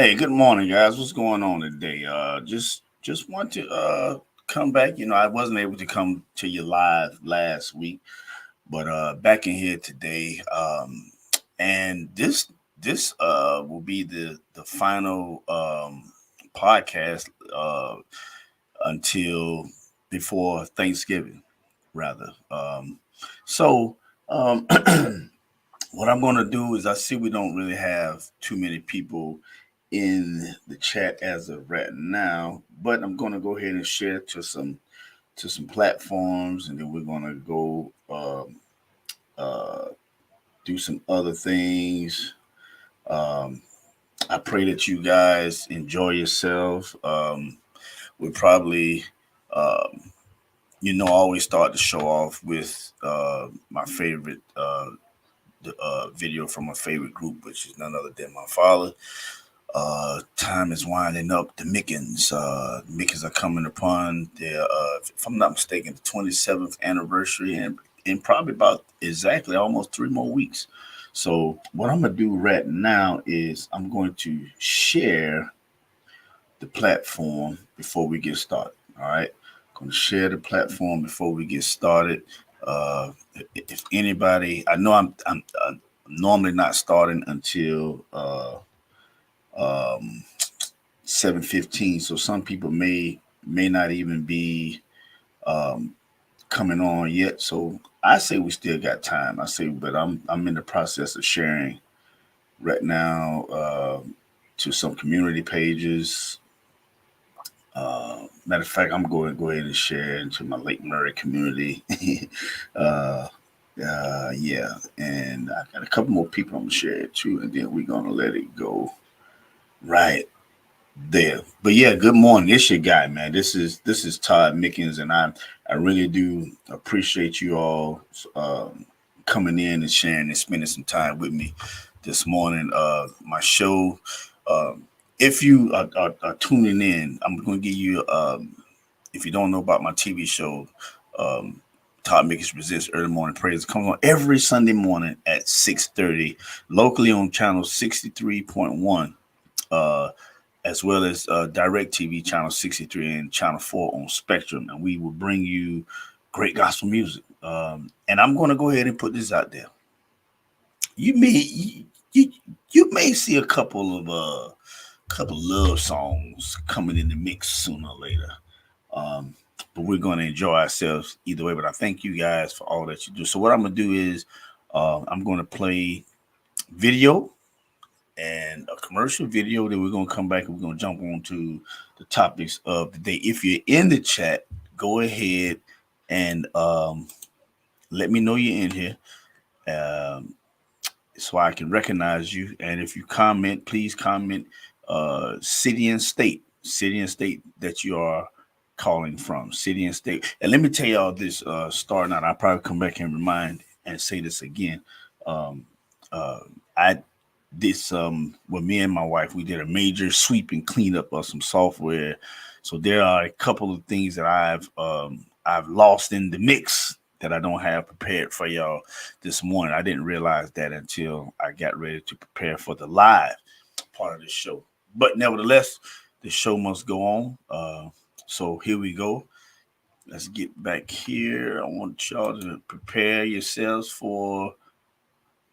Hey, good morning, guys. What's going on today? Just want to come back. I wasn't able to come to you live last week, but back in here today. And this will be the final podcast until before Thanksgiving, rather. So what I'm going to do is I see we don't really have too many people in the chat as of right now, but I'm going to go ahead and share to some platforms, and then we're going to go uh, do some other things. Um, I pray that you guys enjoy yourselves. We probably, um, always start the show off with my favorite video from my favorite group, which is none other than my father. Time is winding up. The Mickens. Mickens are coming upon their, if I'm not mistaken, the 27th anniversary, and in probably about exactly almost 3 more weeks. So what I'm gonna do right now is I'm going to share the platform before we get started. All right, I'm going to share the platform before we get started. If anybody, I know I'm normally not starting until um, 7:15. So some people may not even be um, coming on yet. So I say we still got time. I say, but I'm in the process of sharing right now to some community pages. Matter of fact, I'm going to go ahead and share into my Lake Murray community. uh, yeah, and I got a couple more people I'm gonna share it to, and then we're gonna let it go right there. But yeah, good morning. It's your guy, man. This is Todd Mickens, and I really do appreciate you all coming in and sharing and spending some time with me this morning. My show. Um, if you are tuning in, I'm going to give you. If you don't know about my TV show, um, Todd Mickens Presents Early Morning Praise, it comes on every Sunday morning at 6:30, locally on channel 63.1. As well as Direct TV channel 63 and channel 4 on Spectrum, and we will bring you great gospel music. And I'm going to go ahead and put this out there. You may you may see a couple love songs coming in the mix sooner or later. But we're going to enjoy ourselves either way. But I thank you guys for all that you do. So what I'm going to do is I'm going to play video and a commercial video. Then we're going to come back and we're going to jump on to the topics of the day. If you're in the chat, go ahead and let me know you're in here um, so I can recognize you. And if you comment, please comment city and state that you are calling from, city and state. And let me tell y'all this starting out, I'll probably come back and remind and say this again. Um, I this with me and my wife, we did a major sweep and cleanup of some software. So there are a couple of things that I've lost in the mix that I don't have prepared for y'all this morning. I didn't realize that until I got ready to prepare for the live part of the show. But nevertheless, the show must go on. So here we go. Let's get back here. I want y'all to prepare yourselves for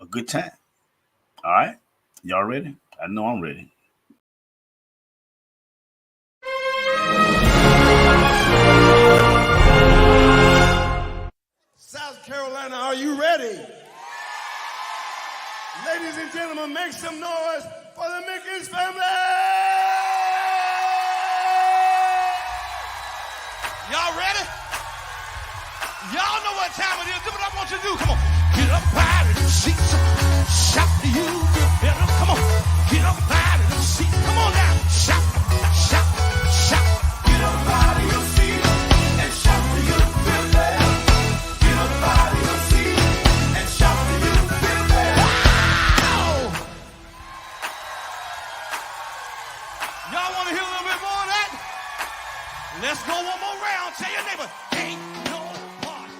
a good time. All right. Y'all ready? I know I'm ready. South Carolina, are you ready? Ladies and gentlemen, make some noise for the Mickens family! Y'all ready? Y'all know what time it is. Do what I want you to do. Come on. Get up out of the seats. Shout to you. Better. Come on. Get up out of the seat. Come on now. Shout. Shout. Shout. Get up out of your seat and shout to you. Feel better. Get up out of your seat and shout to you. Feel better. Wow! Y'all want to hear a little bit more of that? Let's go one more round. Tell your neighbor. Ain't no party.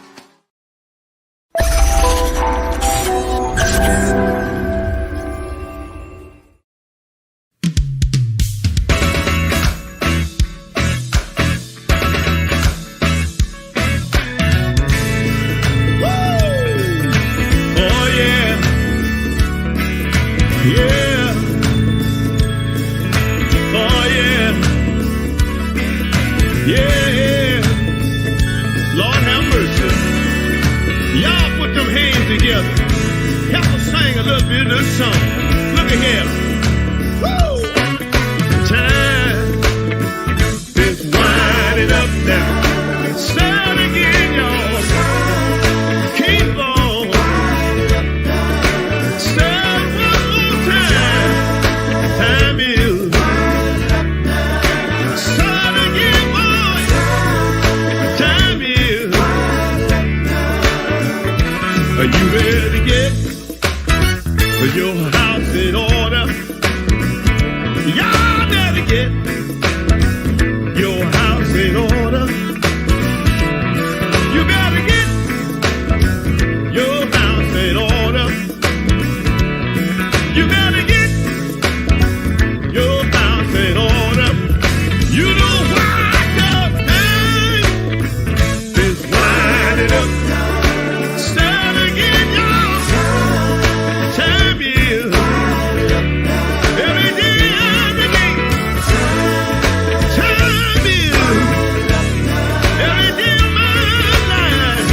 me the song. Look at here. Woo! Time is winding up now. Start again, y'all. Keep on. Start one more time. Time is. Start again, boy. Time is. Are you ready to get your house in order? Y'all better get your house in order. You better get your house in order. You better get your house in order. You know why the pain is winding up. Start again, y'all. Time is every day, every day. Time is every day of my life.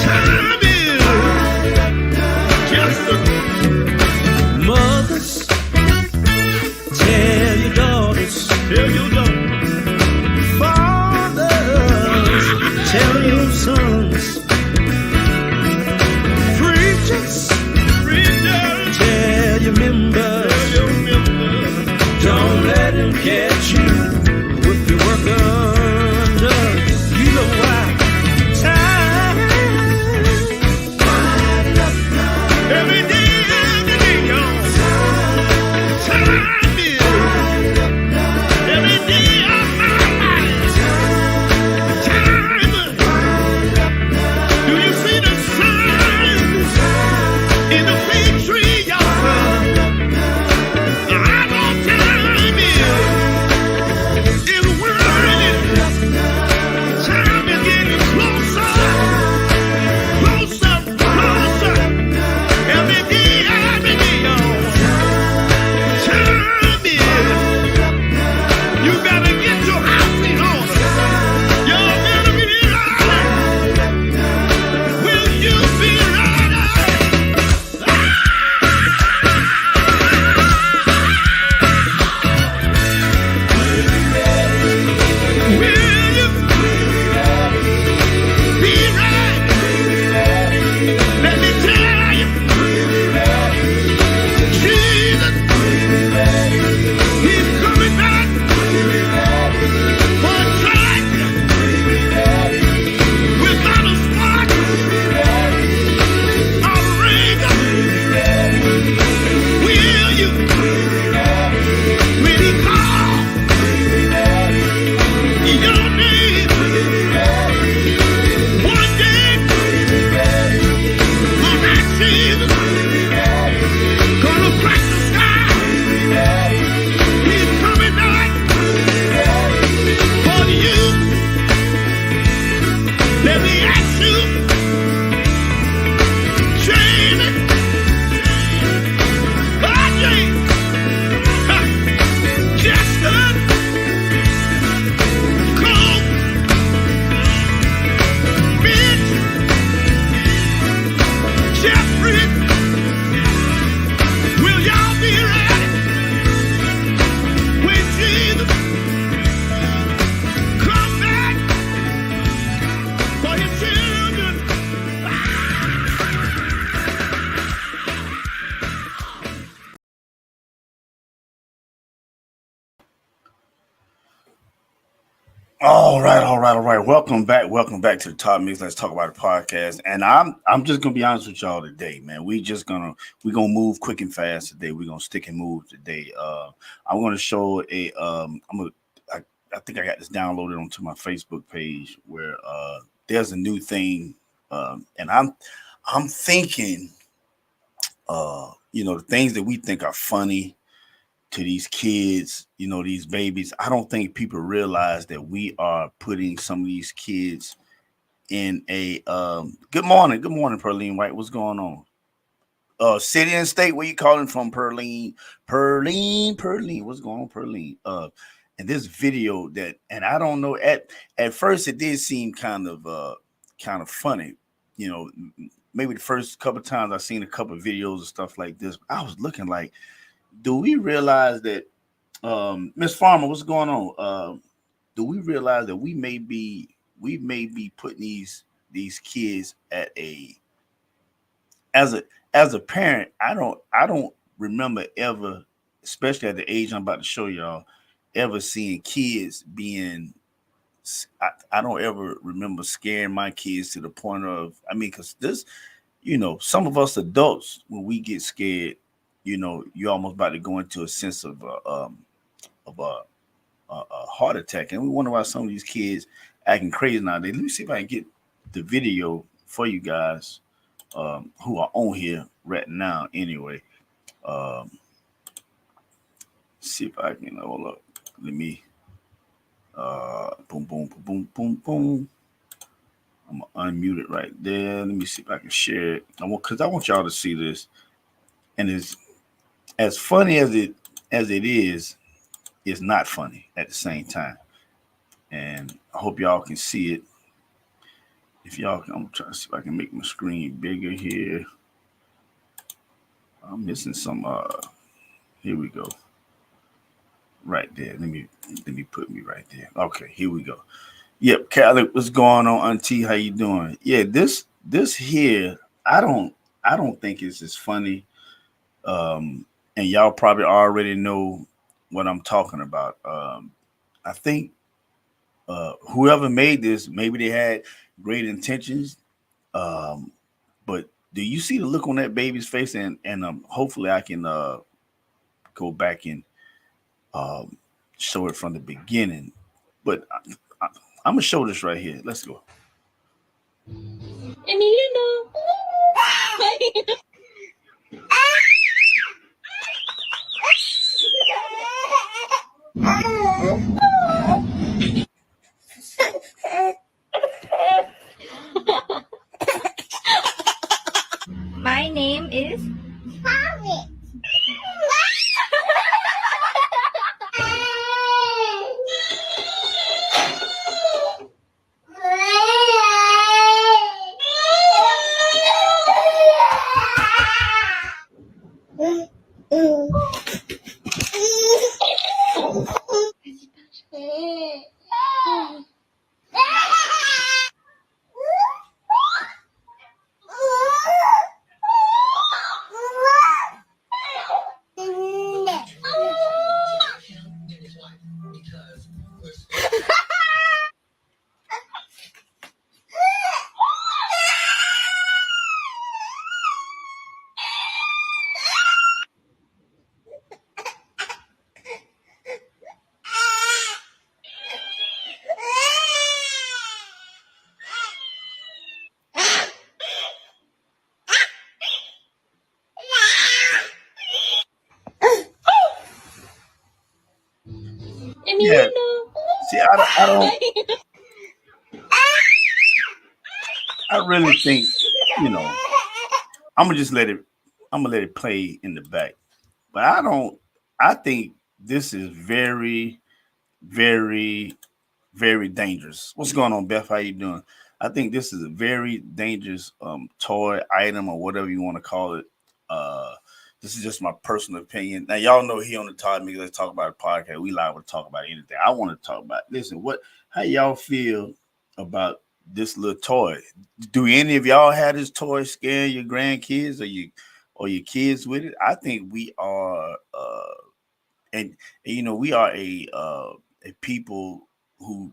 Time is just a mothers. Tell your daughters. Tell your daughters. Fathers. Tell your sons. Preachers. Preachers. Tell your members. Tell your members. Don't let them catch you with your work undone. You know why? Time. Every day, y'all. Time is every day of my life. Time. Do you see the signs in the big tree, y'all? I know time is whirling. Time is getting closer, closer, closer. Every day, y'all. Time is. You better get your house in order. Y'all better be ready. Will you be ready? Will you be ready? Let me tell you, Jesus, He's coming back for a church without a spot or wrinkle. Will you, when He calls your name, one day, on that Jesus, gonna crack the sky. He's coming back for you. Let me ask you, Jamie, James, Justin, Cole, Mitch, Jeffrey, will y'all be ready when Jesus come back for His children? All right. Welcome back to the Top Mix. Let's talk about the podcast. And I'm just gonna be honest with y'all today, man. We're gonna move quick and fast today. We're gonna stick and move today. I'm gonna show I think I got this downloaded onto my Facebook page where there's a new thing, and I'm thinking, the things that we think are funny to these kids, these babies. I don't think people realize that we are putting some of these kids in a good morning, Perline White. What's going on? City and state, where you calling from, Perline? Perline. What's going on, Perline? And this video and I don't know, at first it did seem kind of funny, maybe the first couple of times I seen a couple of videos and stuff like this, I was looking like, do we realize that, Miss Farmer, what's going on? Do we realize that we may be putting these kids at a as a parent, I don't remember ever, especially at the age I'm about to show y'all, ever seeing kids being. I don't ever remember scaring my kids to the point of. I mean, because this, some of us adults when we get scared, you're almost about to go into a sense of a heart attack, and we wonder why some of these kids acting crazy nowadays. Let me see if I can get the video for you guys who are on here right now. Anyway, um, see if I can hold up. Let me boom, boom, boom, boom, boom, boom. I'm gonna unmute it right there. Let me see if I can share it. Because I want y'all to see this, and it's as funny as it is. It's not funny at the same time, and I hope y'all can see it. If y'all, I'm trying to see if I can make my screen bigger here. I'm missing some. Here we go. Right there. Let me put me right there. Okay, here we go. Yep, Callie, what's going on, Auntie? How you doing? Yeah, this here, I don't think it's as funny. And y'all probably already know what I'm talking about. I think whoever made this, maybe they had great intentions. Um, but do you see the look on that baby's face? And hopefully I can go back and um, show it from the beginning. But I'm gonna show this right here. Let's go. I mean, My name is Tommy. Yeah. See, I don't. I really think, you know, I'm gonna just let it. I'm gonna let it play in the back. But I don't. I think this is very, very, very dangerous. What's going on, Beth? How you doing? I think this is a very dangerous toy item or whatever you want to call it. Uh, this is just my personal opinion. Now, y'all know here on the Todd Mix, let's talk about a podcast. We liable to talk about anything. I want to talk about. Listen, how y'all feel about this little toy? Do any of y'all have this toy scare your grandkids or your kids with it? I think we are, and we are a people who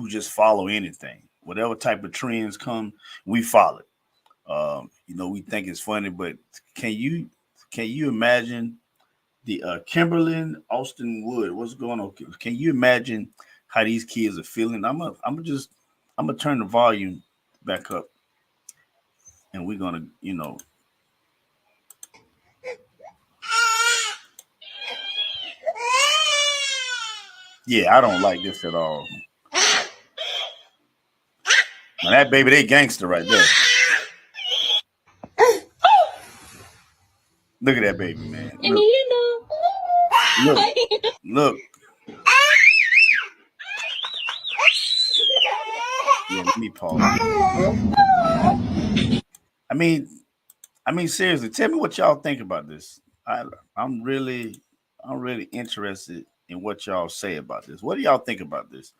just follow anything, whatever type of trends come, we follow it. We think it's funny, but can you imagine the Kimberlyn Austin Wood? What's going on? Can you imagine how these kids are feeling? I'm gonna turn the volume back up, and we're gonna, yeah, I don't like this at all. Now that baby, they gangster right there. Look at that baby, man. Look, look. Yeah, let me pause. I mean, seriously, tell me what y'all think about this. I'm really, interested in what y'all say about this. What do y'all think about this?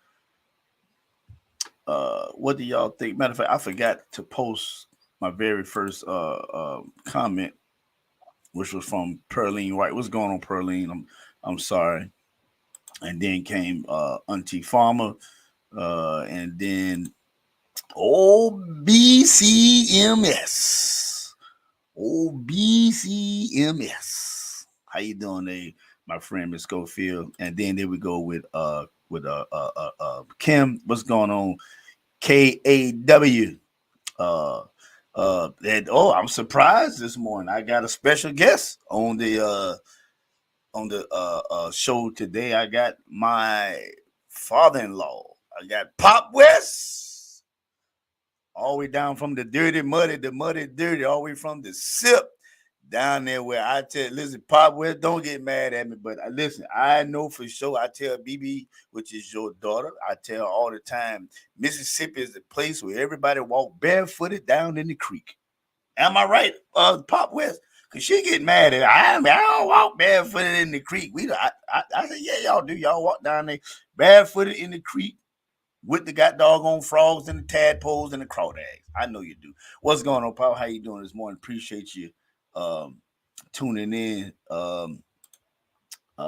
What do y'all think? Matter of fact, I forgot to post my very first comment, which was from Pearline White. What's going on, Pearline? I'm sorry. And then came Auntie Farmer, and then OBCMS. OBCMS. How you doing, my friend Miss Schofield? And then there we go with Kim. What's going on? KAW. I'm surprised this morning. I got a special guest on the show today. I got my father-in-law. I got Pop West, all the way down from the dirty, dirty, all the way from the SIP down there where I tell, listen, Pop West, don't get mad at me, but listen, I know for sure. I tell BB, which is your daughter, I tell all the time, Mississippi is the place where everybody walk barefooted down in the creek. Am I right, Pop West? Cause she get mad at me. I don't walk barefooted in the creek. I said, yeah, y'all do. Y'all walk down there barefooted in the creek with the doggone frogs and the tadpoles and the crawdads. I know you do. What's going on, Pop? How you doing this morning? Appreciate you tuning in.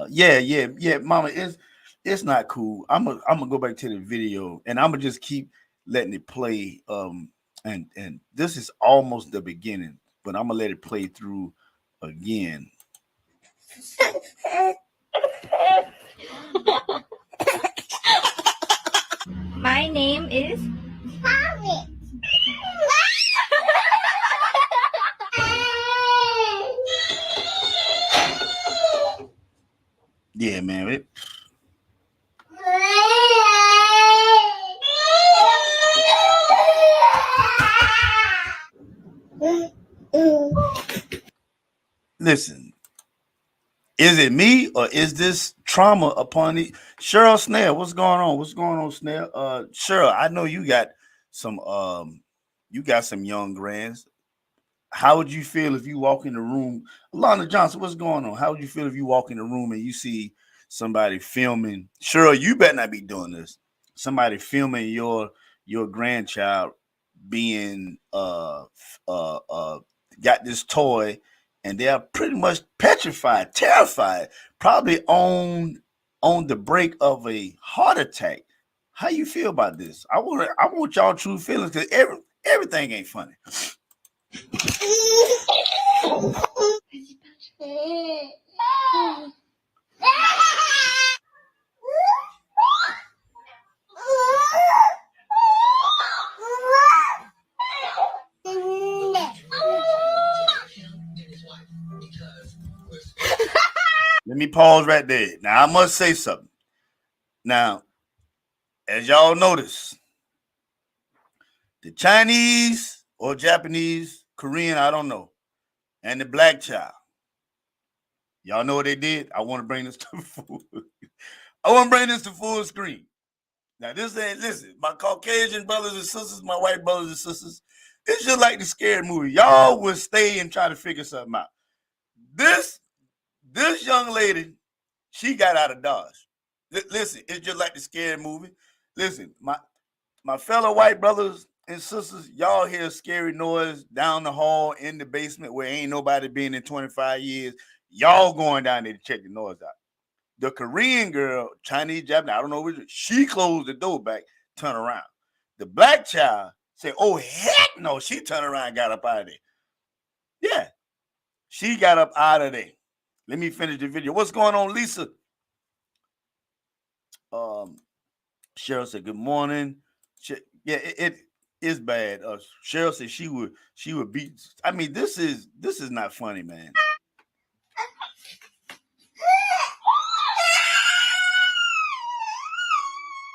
Yeah, Mama. It's not cool. I'm gonna go back to the video and I'm gonna just keep letting it play. And this is almost the beginning, but I'm gonna let it play through again. My name is Tommy. Yeah, man. Listen, is it me or is this trauma upon it? Cheryl Snell, what's going on? What's going on, Snell? Cheryl, I know you got some young grands. How would you feel if you walk in the room? Alana Johnson, what's going on? How would you feel if you walk in the room and you see somebody filming? Cheryl, you better not be doing this. Somebody filming your grandchild being got this toy, and they are pretty much petrified, terrified, probably on the brink of a heart attack. How you feel about this? I want y'all true feelings, because everything ain't funny. Let me pause right there. Now, I must say something. Now, as y'all notice, the Chinese or Japanese, Korean, I don't know, and the black child, y'all know what they did? I want to bring this to full. I want to bring this to full screen. Now, this ain't, listen, my Caucasian brothers and sisters, my white brothers and sisters, it's just like the scary movie. Y'all would stay and try to figure something out. This young lady, she got out of Dodge. Listen, it's just like the scary movie. Listen, my fellow white brothers and sisters, y'all hear scary noise down the hall in the basement where ain't nobody been in 25 years. Y'all going down there to check the noise out. The Korean girl, Chinese, Japanese, I don't know which, she closed the door back, turn around. The black child said, oh, heck no. She turned around and got up out of there. Yeah, she got up out of there. Let me finish the video. What's going on, Lisa? Cheryl said, good morning. Yeah, it is bad. Cheryl said she would beat. I mean, this is not funny, man.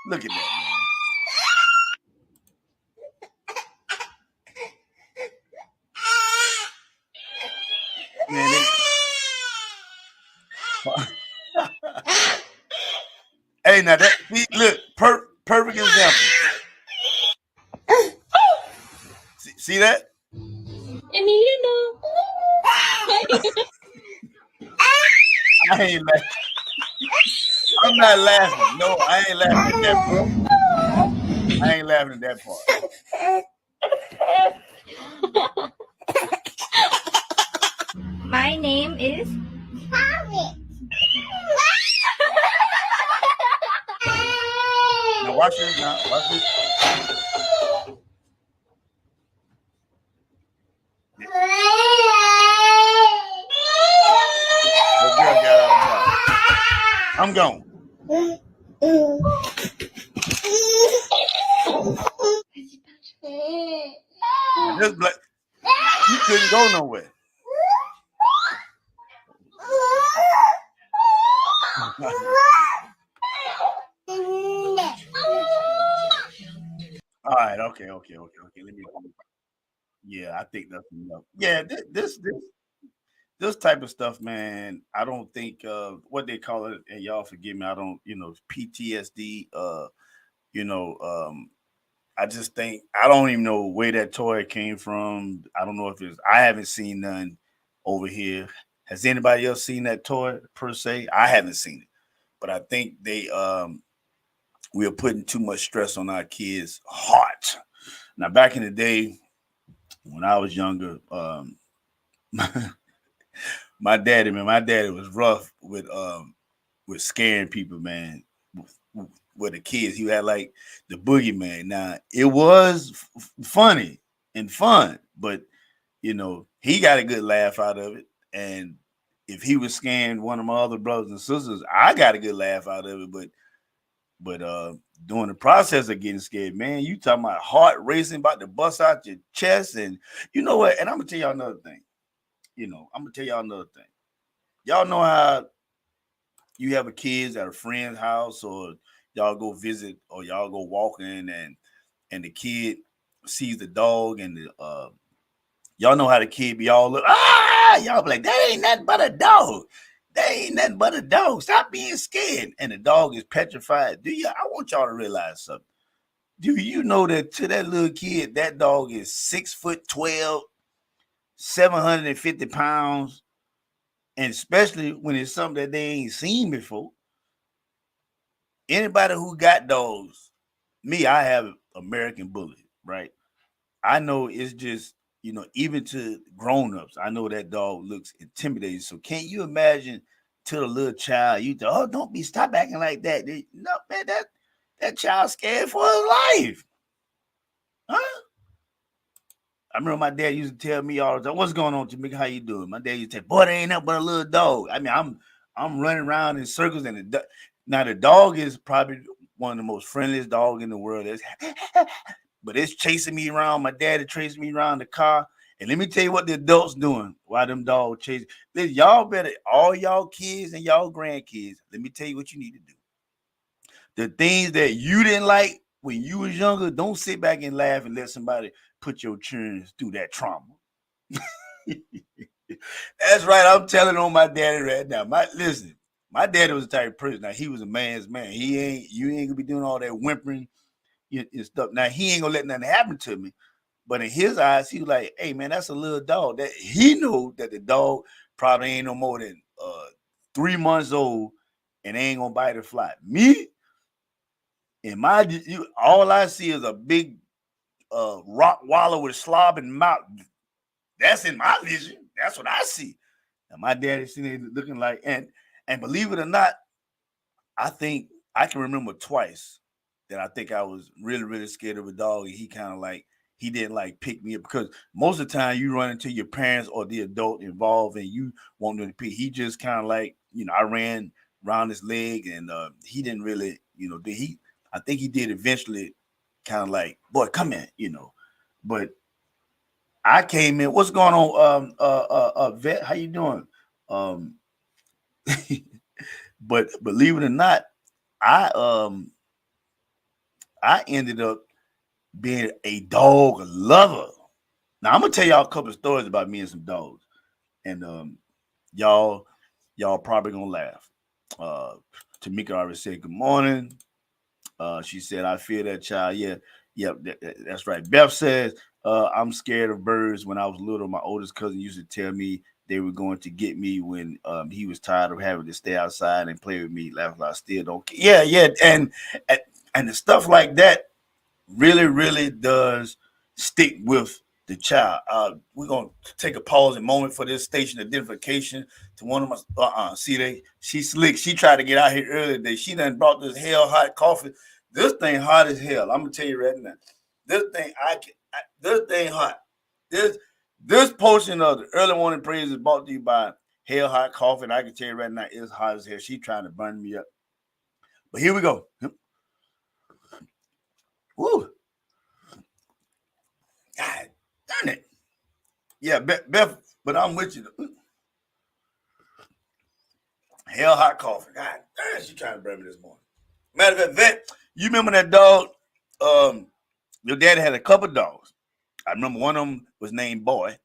Look at that, man. Hey, now that look, perfect example. See that? Emiliano. I ain't laughing. I'm not laughing. No, I ain't laughing at that part. I ain't laughing at that part. My name is Harriet. Now watch this now. Watch this. The girl got out of the I'm gone. This black, you couldn't go nowhere. All right, okay. Let me. Yeah, I think that's enough. Yeah, this type of stuff, man. I don't think what they call it, and y'all forgive me. I don't, PTSD. You know, I just think I don't even know where that toy came from. I don't know if it's. I haven't seen none over here. Has anybody else seen that toy per se? I haven't seen it, but I think we are putting too much stress on our kids' heart. Now, back in the day when I was younger, my daddy was rough with scaring people, man. With the kids, he had like the boogeyman. Now it was funny and fun, but he got a good laugh out of it. And if he was scaring one of my other brothers and sisters, I got a good laugh out of it. But during the process of getting scared, man, you talking about heart racing, about to bust out your chest, and you know what? And I'm gonna tell y'all another thing. Y'all know how you have a kids at a friend's house, or y'all go visit, or y'all go walking, and the kid sees the dog, and y'all know how the kid be all look, y'all be like, that ain't nothing but a dog. That ain't nothing but a dog. Stop being scared. And the dog is petrified. I want y'all to realize something. Do you know that to that little kid, that dog is 6'12", 750 pounds, and especially when it's something that they ain't seen before. Anybody who got dogs, me, I have American Bully, right? I know it's just, even to grown-ups, I know that dog looks intimidating. So can you imagine to the little child, stop acting like that. No, man, that child's scared for his life. Huh? I remember my dad used to tell me all the time, what's going on, Jamaica? How you doing? My dad used to say, boy, there ain't nothing but a little dog. I mean, I'm running around in circles, and now the dog is probably one of the most friendliest dog in the world. But it's chasing me around. My dad is chasing me around the car. And let me tell you what the adults doing while them dogs chasing. Listen, y'all better, all y'all kids and y'all grandkids, let me tell you what you need to do. The things that you didn't like when you was younger, don't sit back and laugh and let somebody put your children through that trauma. That's right. I'm telling on my daddy right now. Listen, my daddy was the type of person. Now, he was a man's man. You ain't gonna be doing all that whimpering and stuff. Now, he ain't gonna let nothing happen to me. But in his eyes, he was like, hey, man, that's a little dog. That he knew that the dog probably ain't no more than 3 months old and ain't gonna bite or fly. Me, all I see is a big rock wallow with a slobbing mouth. That's in my vision. That's what I see. And my daddy's sitting there looking like, and believe it or not, I think I can remember twice that I think I was really, really scared of a dog. And he kind of like, he didn't like pick me up, because most of the time you run into your parents or the adult involved and you want them to pick. He just kind of like, I ran around his leg, and he didn't really, I think he did eventually kind of like, boy, come in, but I came in. What's going on, Vet? How you doing? But believe it or not, I ended up being a dog lover. Now I'm gonna tell y'all a couple of stories about me and some dogs, and y'all probably gonna laugh. Tamika already said good morning. She said, I fear that child. Yeah, that's right. Beth says, I'm scared of birds. When I was little, my oldest cousin used to tell me they were going to get me when he was tired of having to stay outside and play with me. Laugh, I still don't care. Yeah, yeah, and the stuff like that really, really does stick with the child. We're gonna take a pause and moment for this station identification to one of my. She slick. She tried to get out here earlier today. She done brought this hell hot coffee. This thing hot as hell. I'm gonna tell you right now. This thing this thing hot. This portion of the early morning praise is brought to you by Hell Hot Coffee. And I can tell you right now, it's hot as hell. She trying to burn me up. But here we go. Woo. God darn it. Yeah, Beth, but I'm with you. Hell Hot Coffee. God damn, she trying to burn me this morning. Matter of fact, Vet, you remember that dog? Your daddy had a couple dogs. I remember one of them was named Boy,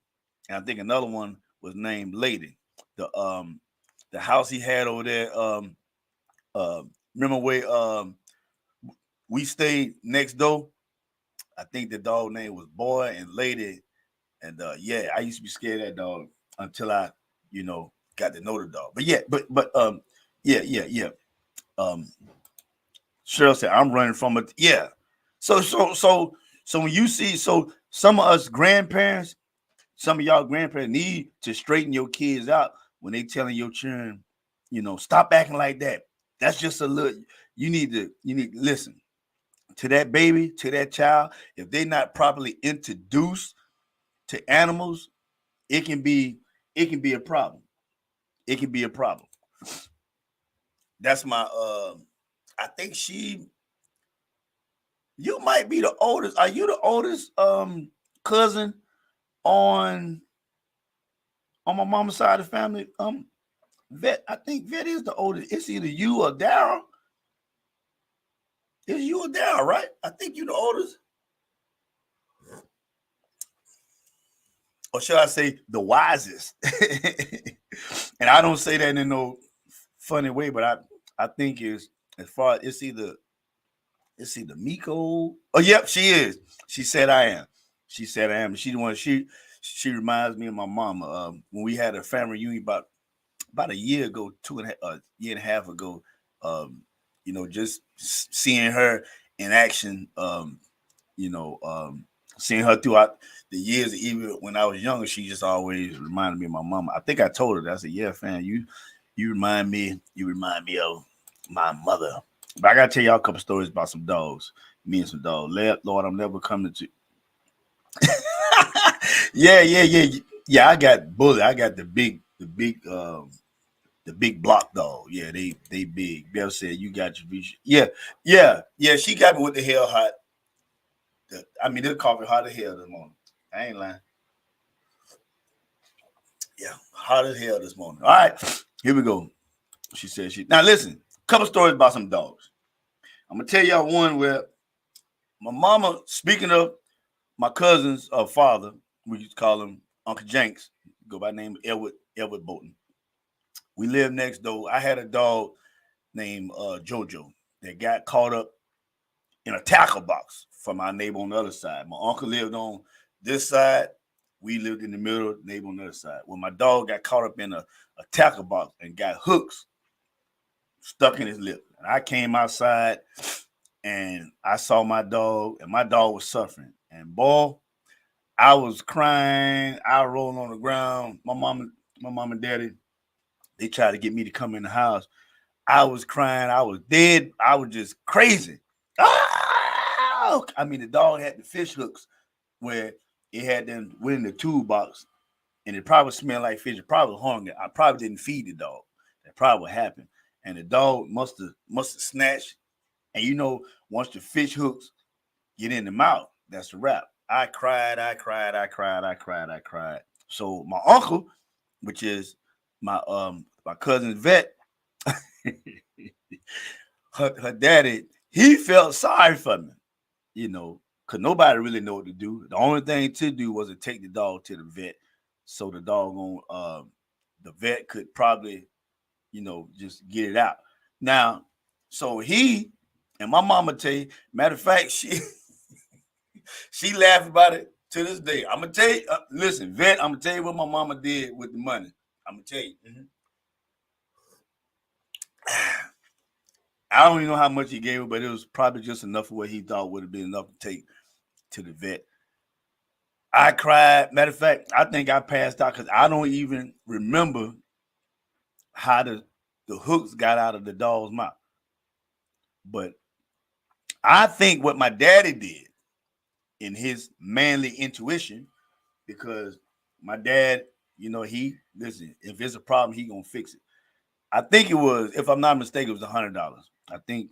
and I think another one was named Lady. The house he had over there, remember where we stayed next door? I think the dog name was Boy and Lady. And yeah, I used to be scared of that dog until I, got to know the dog. But yeah, yeah. Cheryl said, I'm running from it. Yeah. So when you see, some of us grandparents, some of y'all grandparents need to straighten your kids out when they telling your children, stop acting like that. That's just a little, you need to listen to that baby, to that child. If they're not properly introduced to animals, it can be a problem. It can be a problem. That's my I think you might be the oldest. Are you the oldest cousin on my mama's side of the family? Vet, I think Vet is the oldest. It's either you or Daryl. It's you or Daryl, right? I think you're the oldest. Or should I say the wisest? And I don't say that in no funny way, but I think it's as far as it's either Miko. Oh, yep, she is. She said I am. She said I am. She the one. She reminds me of my mama. When we had a family reunion about a year ago, year and a half ago. Just seeing her in action. Seeing her throughout the years, even when I was younger, she just always reminded me of my mama. I think I told her that. I said, "Yeah, fam, you remind me of my mother." But I gotta tell y'all a couple stories about some dogs. Me and some dogs. Lord, I'm never coming to. Yeah. I got Bully. I got the big block dog. Yeah, they big. Bell said you got your vision. Yeah. She got me with the hell hot. This coffee hot as hell this morning. I ain't lying. Yeah, hot as hell this morning. All right, here we go. She said now listen, couple stories about some dogs. I'm gonna tell y'all one where my mama, speaking of my cousin's father, we used to call him Uncle Jenks, go by the name of Edward Bolton. We lived next door. I had a dog named Jojo that got caught up in a tackle box from our neighbor on the other side. My uncle lived on this side. We lived in the middle, neighbor on the other side. When my dog got caught up in a tackle box and got hooks stuck in his lip. And I came outside and I saw my dog, and my dog was suffering. And boy, I was crying. I rolled on the ground. My mom and daddy, they tried to get me to come in the house. I was crying. I was dead. I was just crazy. The dog had the fish hooks where it had them went in the toolbox, and it probably smelled like fish. It probably was hungry. I probably didn't feed the dog. That probably what happened. And the dog must have snatched. And once the fish hooks get in the mouth, that's a wrap. I cried. So my uncle, which is my cousin Vet, her daddy, he felt sorry for me, because nobody really know what to do. The only thing to do was to take the dog to the vet, so the the vet could probably, just get it out. Now, so he and my mama tell you, matter of fact, she laughed about it to this day. I'm gonna tell you. Listen, vet. I'm gonna tell you what my mama did with the money. I'm gonna tell you. I don't even know how much he gave her, but it was probably just enough of what he thought would have been enough to take to the vet. I cried. Matter of fact, I think I passed out because I don't even remember how the hooks got out of the dog's mouth. But I think what my daddy did in his manly intuition, because my dad, you know, listen, if it's a problem, he gonna fix it. I think it was, if I'm not mistaken, it was $100. I think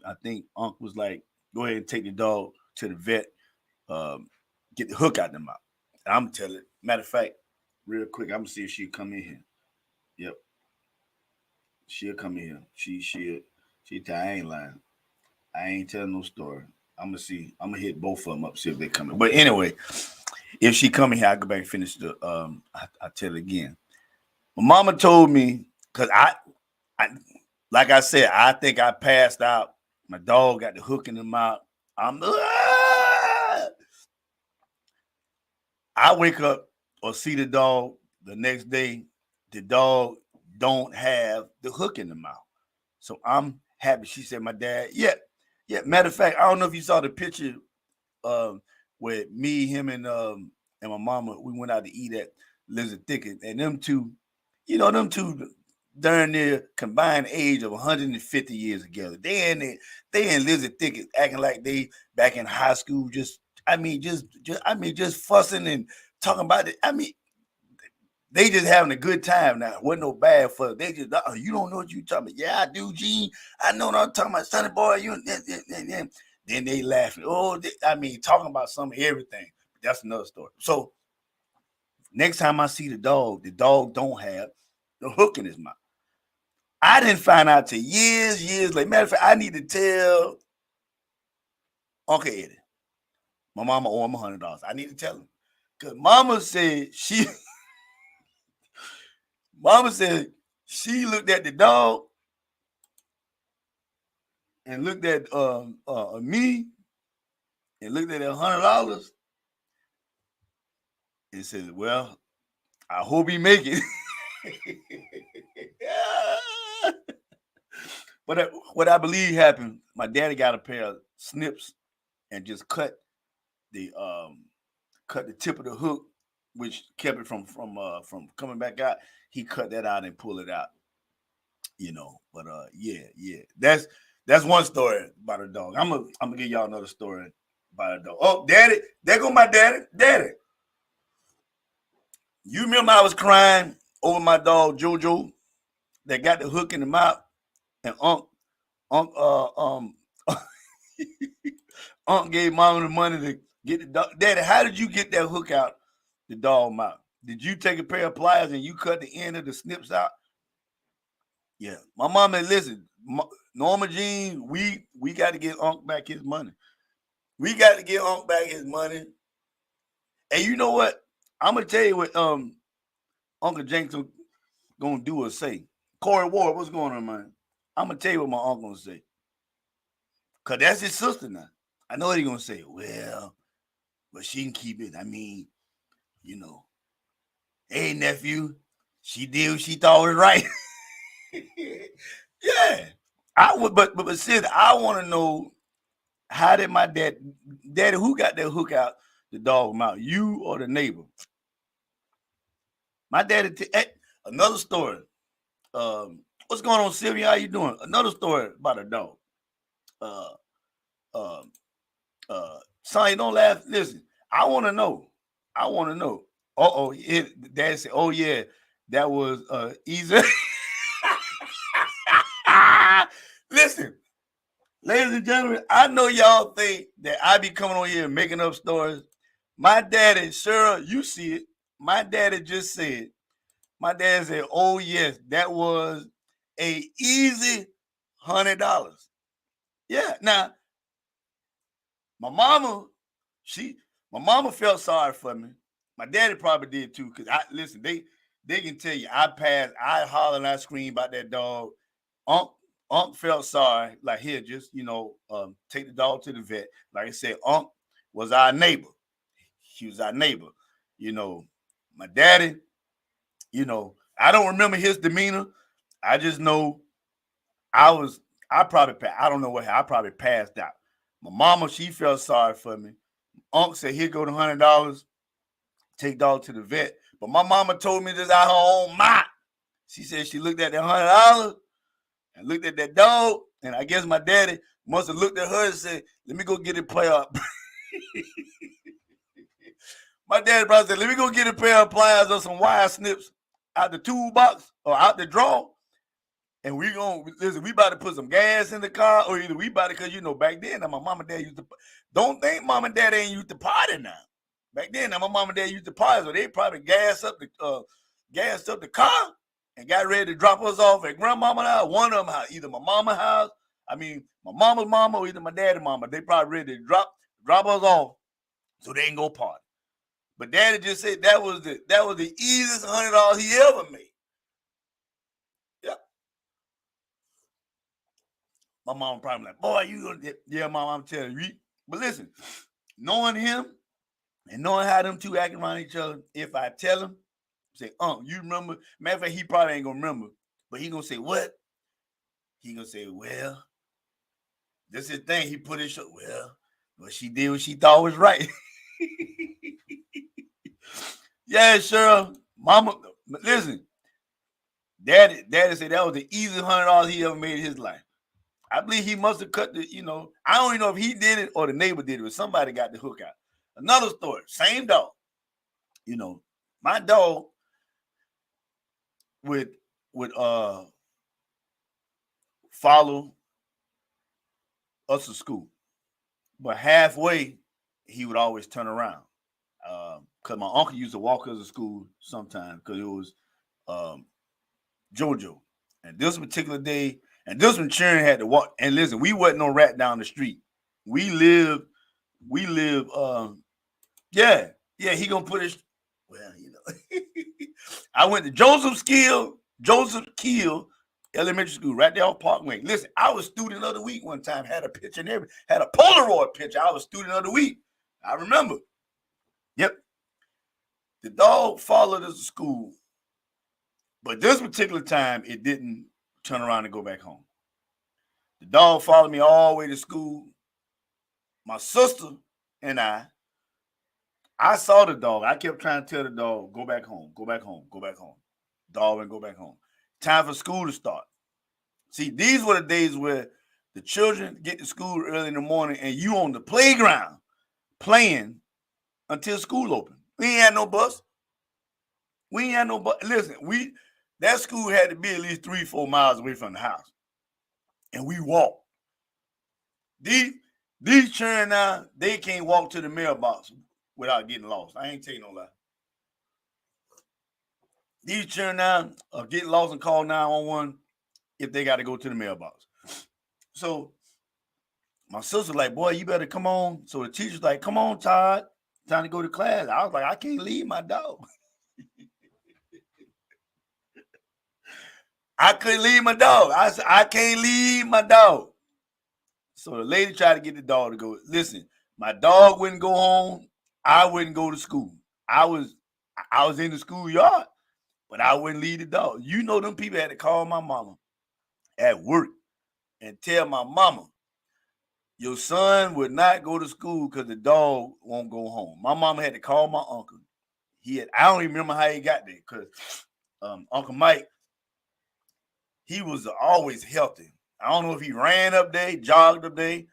Unc was like, go ahead and take the dog to the vet, get the hook out the mouth. And I'm telling it. Matter of fact, real quick, I'm gonna see if she'll come in here. Yep. She'll come in here. I ain't lying. I ain't telling no story. I'm gonna see. I'm gonna hit both of them up, see if they come in. But anyway, if she come in here, I go back and finish the I tell it again. My mama told me, because I like I said, I think I passed out. My dog got the hook in the mouth. I wake up or see the dog the next day. The dog don't have the hook in the mouth. So I'm happy. She said, my dad, yeah. Matter of fact, I don't know if you saw the picture where me, him, and my mama, we went out to eat at Lizard Thicket. And them two during their combined age of 150 years together. They in Lizard Thicket acting like they back in high school, just fussing and talking about it. I mean, they just having a good time now. Wasn't no bad fuss. They just, you don't know what you talking about. Yeah, I do, Gene. I know what I'm talking about, Sonny boy. Then they laughing. Talking about some of everything. That's another story. So next time I see the dog don't have the hook in his mouth. I didn't find out till years later. Matter of fact, I need to tell Uncle Eddie. My mama owe him $100. I need to tell him. Because Mama said she looked at the dog and looked at me and looked at that $100 and said, well, I hope he make it. But what I believe happened, my daddy got a pair of snips and just cut the tip of the hook, which kept it from coming back out. He cut that out and pulled it out, But that's one story about a dog. I'm gonna give y'all another story about a dog. Oh, daddy, there go my daddy. You remember I was crying over my dog Jojo that got the hook in the mouth, and Unc gave Mama the money to get the dog. Daddy, how did you get that hook out the dog mouth? Did you take a pair of pliers and you cut the end of the snips out? Yeah. My mama, listen, Norma Jean, we got to get Unc back his money. We got to get Unc back his money. And you know what? I'm going to tell you what Uncle Jenkins going to do or say. Corey Ward, what's going on, man? I'm going to tell you what my uncle going to say. Because that's his sister now. I know what he's going to say. Well, but she can keep it. I mean, hey, nephew, she did what she thought was right. Yeah. But Sid, I want to know, how did my daddy, who got that hook out the dog mouth, you or the neighbor? My daddy, another story. What's going on, Sylvia? How you doing? Another story about a dog. Sonny, don't laugh. Listen, I want to know. Dad said, oh yeah, that was easy. Listen, ladies and gentlemen, I know y'all think that I be coming on here and making up stories. My daddy, Cheryl, you see it. My daddy just said, oh yes, that was a easy $100. Yeah. Now, my mama felt sorry for me. My daddy probably did too, because they can tell you I hollered and I screamed about that dog. Unc felt sorry, like, here, just take the dog to the vet. Like I said, Unc was our neighbor. he was our neighbor. You know, my daddy, you know, I don't remember his demeanor. I just know I don't know what, I probably passed out. My mama, she felt sorry for me. Uncle said, here go the $100, take dog to the vet. But my mama told me this out her own mind. She said she looked at that $100 and looked at that dog, and I guess my daddy must have looked at her and said, let me go get a pair of my daddy probably said, let me go get a pair of pliers or some wire snips out the toolbox or out the drawer. And we about to put some gas in the car, or either we about to, because, you know, back then, now my mom and dad used to, don't think mom and dad ain't used to party now. Back then, now my mom and dad used to party, so they probably gassed up the car and got ready to drop us off at grandmama's house, one of them house, either my mama's house, my mama's mama, or either my daddy's mama. They probably ready to drop us off so they can go party. But daddy just said that was the easiest $100 he ever made. Yeah. My mom probably like, boy, you gonna, yeah, mom, I'm telling you. But listen, knowing him and knowing how them two acting around each other, if I tell him, say, you remember? Matter of fact, he probably ain't gonna remember, but he gonna say, what? He gonna say, well, this is the thing. He put his show, well, she did what she thought was right. Yeah, sure. Mama, listen, daddy said that was the easiest $100 he ever made in his life. I believe he must have cut the, you know, I don't even know if he did it or the neighbor did it, but somebody got the hook out. Another story, same dog. You know, my dog would follow us to school, but halfway he would always turn around. Because my uncle used to walk us to school sometimes, because it was JoJo. And this particular day, and this one Sharon had to walk. And listen, we wasn't no rat down the street. We live, he gonna put his, well, you know. I went to Joseph Keel Elementary School right there on Parkway. Listen, I was student of the week one time, had a picture and everything, had a Polaroid picture. I was student of the week. I remember. Yep. The dog followed us to school, but this particular time, it didn't turn around and go back home. The dog followed me all the way to school. My sister and I saw the dog. I kept trying to tell the dog, go back home, go back home, go back home. Dog and go back home. Time for school to start. See, these were the days where the children get to school early in the morning and you on the playground playing until school opened. We ain't had no bus. Listen, that school had to be at least 3-4 miles away from the house. And we walked. These children now, they can't walk to the mailbox without getting lost. I ain't telling no lie. These children now are getting lost and call 911 if they got to go to the mailbox. So my sister like, boy, you better come on. So the teacher's like, come on, Todd. Time to go to class. I was like, I can't leave my dog. I couldn't leave my dog. I said, I can't leave my dog. So the lady tried to get the dog to go. Listen, my dog wouldn't go home. I wouldn't go to school. I was in the schoolyard, but I wouldn't leave the dog. You know, them people had to call my mama at work and tell my mama, your son would not go to school because the dog won't go home. My mama had to call my uncle. I don't even remember how he got there, because Uncle Mike, he was always healthy. I don't know if he ran up there, jogged up there,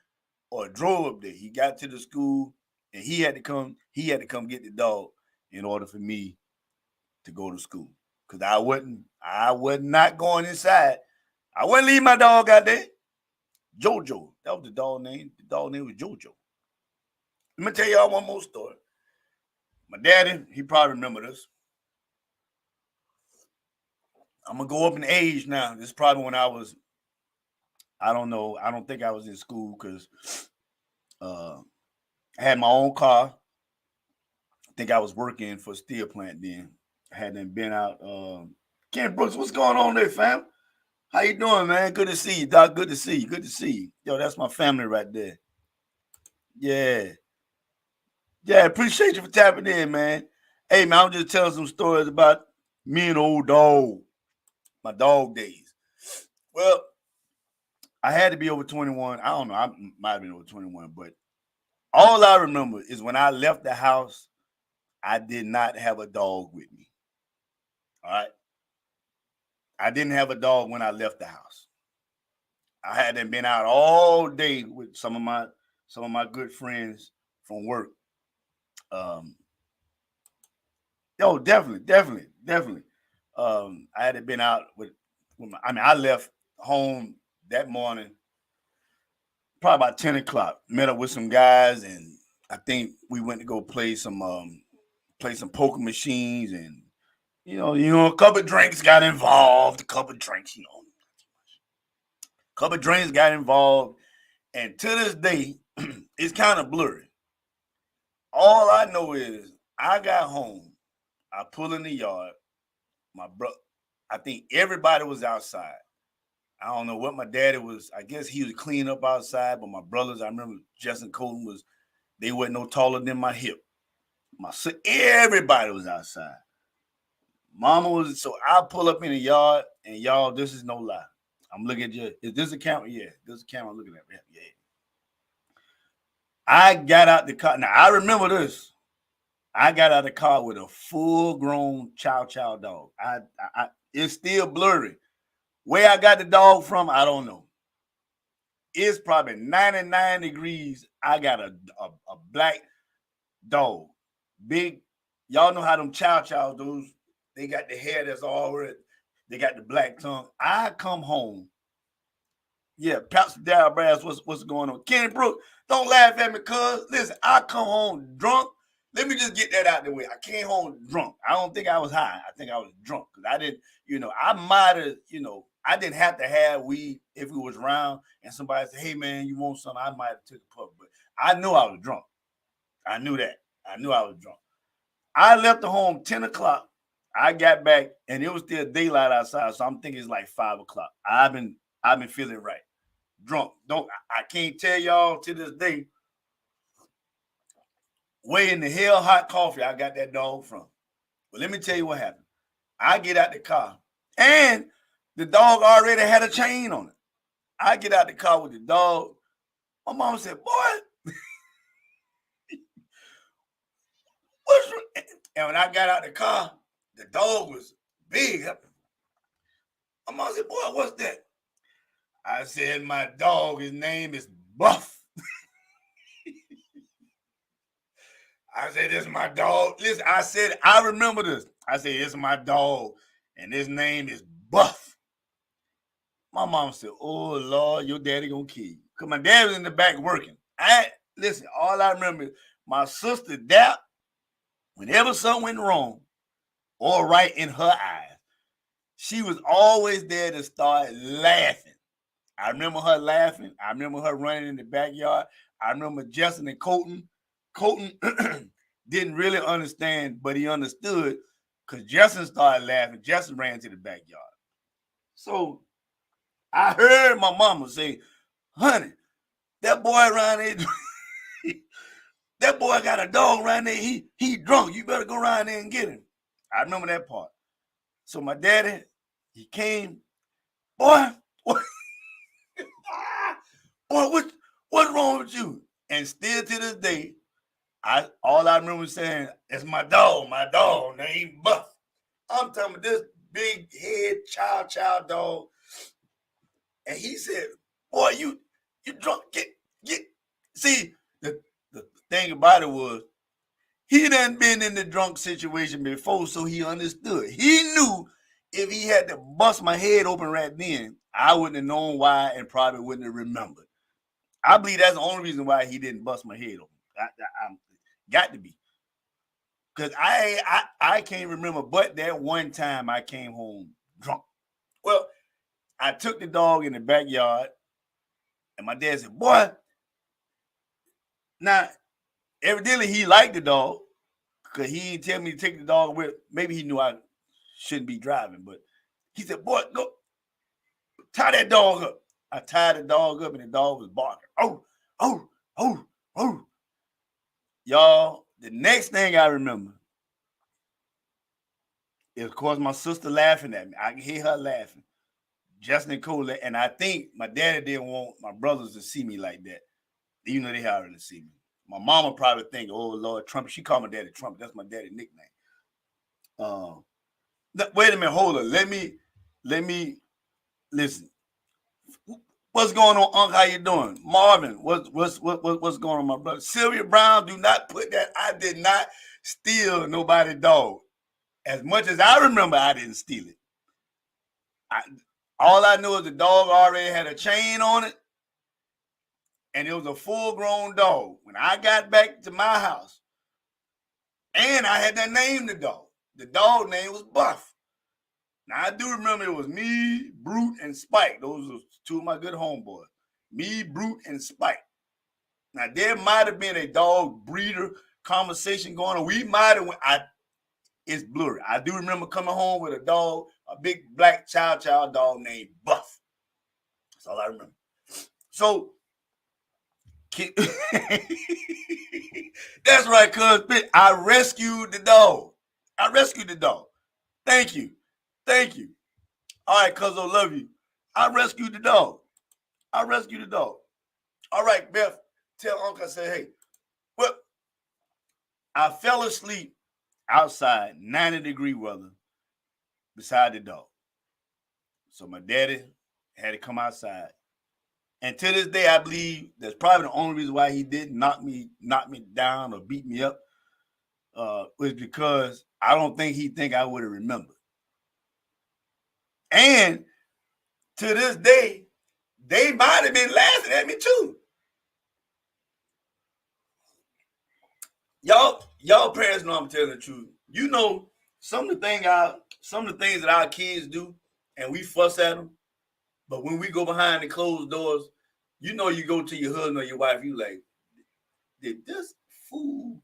or drove up there. He got to the school and he had to come get the dog in order for me to go to school. Because I was not going inside. I wouldn't leave my dog out there. JoJo. That was the dog name. The dog name was JoJo. Let me tell y'all one more story. My daddy, he probably remember this. I'm going to go up in age now. This is probably when I was, I don't know. I don't think I was in school because I had my own car. I think I was working for a steel plant then. I hadn't been out. Ken Brooks, what's going on there, fam? How you doing, man? Good to see you, Doc. Good to see you. Good to see you. Yo, that's my family right there. Yeah. Yeah, appreciate you for tapping in, man. Hey, man, I'm just telling some stories about me and old dog, my dog days. Well, I had to be over 21. I don't know. I might have been over 21, but all I remember is when I left the house, I did not have a dog with me. All right. I didn't have a dog when I left the house. I hadn't been out all day with some of my good friends from work. Definitely. I had been out with I left home that morning, probably about 10 o'clock. Met up with some guys, and I think we went to go play some poker machines, and a couple of drinks got involved. And to this day, it's kind of blurry. All I know is I got home, I pull in the yard, my brother, I think everybody was outside. I don't know what my daddy was. I guess he was cleaning up outside, but my brothers, I remember Justin Colton they weren't no taller than my hip. Everybody was outside. Mama was, so I pull up in the yard, and y'all, this is no lie. I'm looking at you. Is this a camera? Yeah, this is a camera I'm looking at. Yeah. I got out the car. Now, I remember this. I got out of the car with a full-grown chow dog. It's still blurry. Where I got the dog from, I don't know. It's probably 99 degrees. I got a black dog. Big. Y'all know how them chow those, they got the hair that's all red. They got the black tongue. I come home. Yeah, Pastor Darryl Brass, what's going on? Kenny Brooks, don't laugh at me, cuz. Listen, I come home drunk. Let me just get that out the way. I came home drunk. I don't think I was high. I think I was drunk because I didn't, I might have, I didn't have to have weed if we was around and somebody said, hey, man, you want something? I might have took a puff, but I knew I was drunk. I knew that. I knew I was drunk. I left the home 10 o'clock. I got back and it was still daylight outside, so I'm thinking it's like 5 o'clock. I've been feeling right. Drunk. I can't tell y'all to this day where in the hell hot coffee I got that dog from. But let me tell you what happened. I get out the car and the dog already had a chain on it. I get out the car with the dog. My mom said, boy, what's wrong? And when I got out the car, the dog was big. My mom said, boy, what's that? I said, my dog, his name is Buff. I said, this is my dog. Listen, I said, I remember this. I said, this is my dog, and his name is Buff. My mom said, oh, Lord, your daddy gonna kill you. Because my dad was in the back working. Listen, all I remember is my sister, Dap, whenever something went wrong or right in her eyes, she was always there to start laughing. I remember her laughing. I remember her running in the backyard. I remember Justin and Colton. Colton didn't really understand, but he understood because Justin started laughing. Justin ran to the backyard. So I heard my mama say, honey, that boy around there, that boy got a dog around there. He drunk. You better go around there and get him. I remember that part. So my daddy, he came, boy, what's wrong with you? And still to this day, all I remember saying, it's my dog named Buff. I'm talking about this big head chow dog. And he said, boy, you drunk, get. See, the thing about it was, he done been in the drunk situation before, so he understood. He knew if he had to bust my head open right then, I wouldn't have known why and probably wouldn't have remembered. I believe that's the only reason why he didn't bust my head open. I got to be. Because I can't remember but that one time I came home drunk. Well, I took the dog in the backyard, and my dad said, boy, now, evidently he liked the dog because he didn't tell me to take the dog with. Maybe he knew I shouldn't be driving, but he said, boy, go tie that dog up. I tied the dog up and the dog was barking. Oh. Y'all, The next thing I remember is, of course, my sister laughing at me. I can hear her laughing. Justin and Cole, and I think my daddy didn't want my brothers to see me like that. Even though they already see me. My mama probably think, oh, Lord, Trump. She called my daddy Trump. That's my daddy's nickname. Wait a minute, hold on. Let me listen. What's going on, Uncle? How you doing? Marvin, what's going on, my brother? Sylvia Brown, do not put that. I did not steal nobody's dog. As much as I remember, I didn't steal it. All I knew is the dog already had a chain on it, and it was a full-grown dog. When I got back to my house, and I had to name the dog. The dog name was Buff. Now, I do remember it was me, Brute, and Spike. Those were two of my good homeboys. Me, Brute, and Spike. Now, there might have been a dog breeder conversation going on. We might have it's blurry. I do remember coming home with a dog, a big black chow dog named Buff. That's all I remember. So, that's right, cuz I rescued the dog. Thank you. All right, cuz I love you. I rescued the dog. All right, Beth, tell Uncle, I said, hey, well, I fell asleep outside, 90-degree weather, beside the dog. So my daddy had to come outside. And to this day, I believe that's probably the only reason why he didn't knock me down or beat me up was because I don't think he think I would have remembered. And to this day, they might have been laughing at me too. Y'all parents know I'm telling the truth. You know, some of the things that our kids do, and we fuss at them. But when we go behind the closed doors, you know, you go to your husband or your wife, you like, did this fool,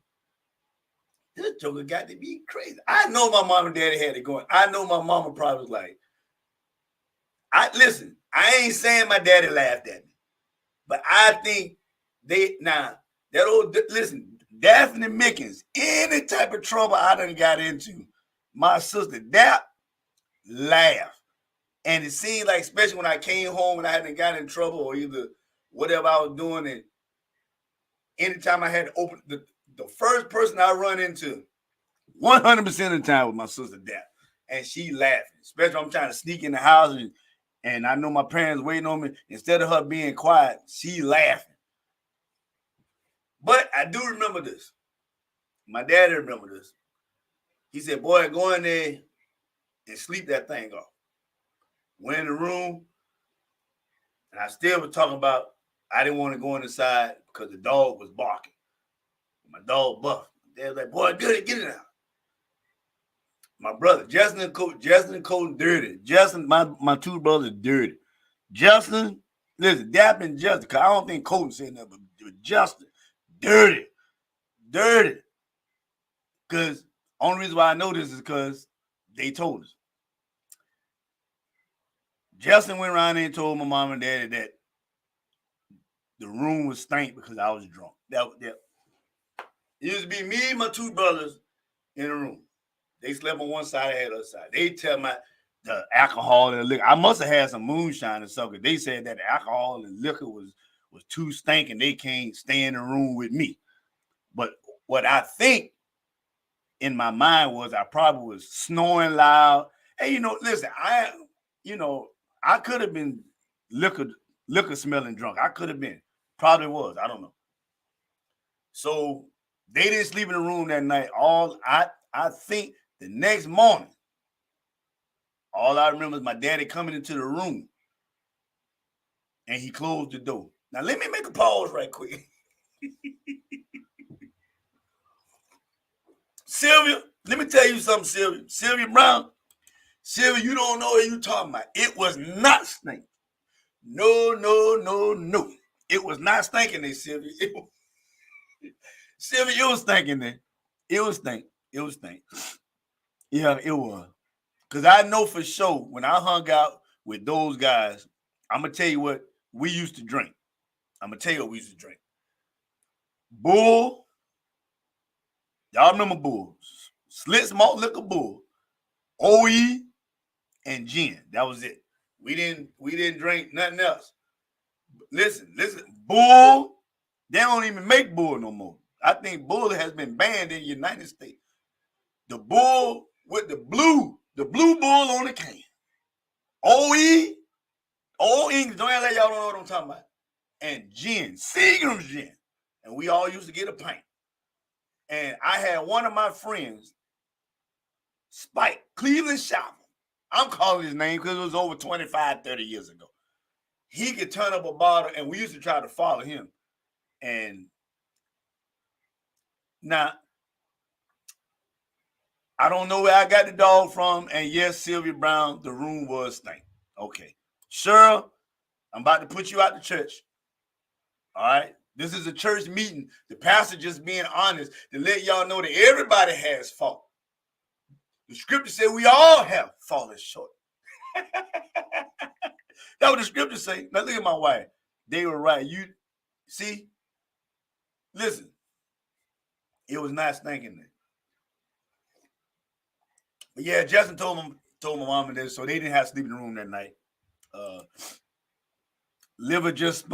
this joker got to be crazy. I know my mom and daddy had it going. I know my mama probably was like, listen, I ain't saying my daddy laughed at me, but I think Daphne Mickens, any type of trouble I done got into, my sister Dap laughed. And it seemed like, especially when I came home and I hadn't got in trouble or either whatever I was doing, and anytime I had to open, the first person I run into 100% of the time was my sister Dap. And she laughing, especially when I'm trying to sneak in the house and I know my parents waiting on me. Instead of her being quiet, she laughing. But I do remember this. My daddy remember this. He said, boy, go in there and sleep that thing off. Went in the room, and I still was talking about I didn't want to go inside because the dog was barking. My dog Buff. They was like, boy, get it out. My brother, Justin and Colton dirty. Justin, my two brothers dirty. Justin, listen, Dap and Justin, because I don't think Colton said that, but Justin, dirty. Because only reason why I know this is because they told us. Justin went around there and told my mom and daddy that the room was stank because I was drunk. It used to be me and my two brothers in the room. They slept on one side, I had the other side. They tell the alcohol and the liquor. I must have had some moonshine or something. They said that the alcohol and liquor was too stinking. They can't stay in the room with me. But what I think in my mind was I probably was snoring loud. Hey, listen, I could have been liquor smelling drunk. I could have been. Probably was. I don't know. So they didn't sleep in the room that night. I think the next morning, all I remember is my daddy coming into the room and he closed the door. Now let me make a pause right quick. Sylvia, let me tell you something, Sylvia. Sylvia Brown. Sylvia, you don't know what you're talking about. It was not stinking. No. It was not stinking there, Sylvia. Sylvia, it was stinking there. It was stink. Yeah, it was. Because I know for sure when I hung out with those guys, I'm going to tell you what we used to drink. Bull, Y'all remember Bull. Slits Malt Liquor Bull. OE and gin. That was it. We didn't drink nothing else. Listen. Bull, they don't even make Bull no more. I think Bull has been banned in the United States. The Bull with the blue Bull on the can. OE, all English, don't act like y'all don't know what I'm talking about. And gin, Seagram's gin. And we all used to get a pint. And I had one of my friends, Spike, Cleveland Shopper. I'm calling his name because it was over 25, 30 years ago. He could turn up a bottle, and we used to try to follow him. And now, I don't know where I got the dog from. And yes, Sylvia Brown, the room was stank. Okay. Cheryl, I'm about to put you out the church. All right. This is a church meeting. The pastor just being honest to let y'all know that everybody has fault. The scripture said we all have fallen short. That's what the scripture say. Now look at my wife. They were right. You see? Listen. It was not stinking there. But yeah, Justin told my mom and this, so they didn't have to sleep in the room that night. Liver just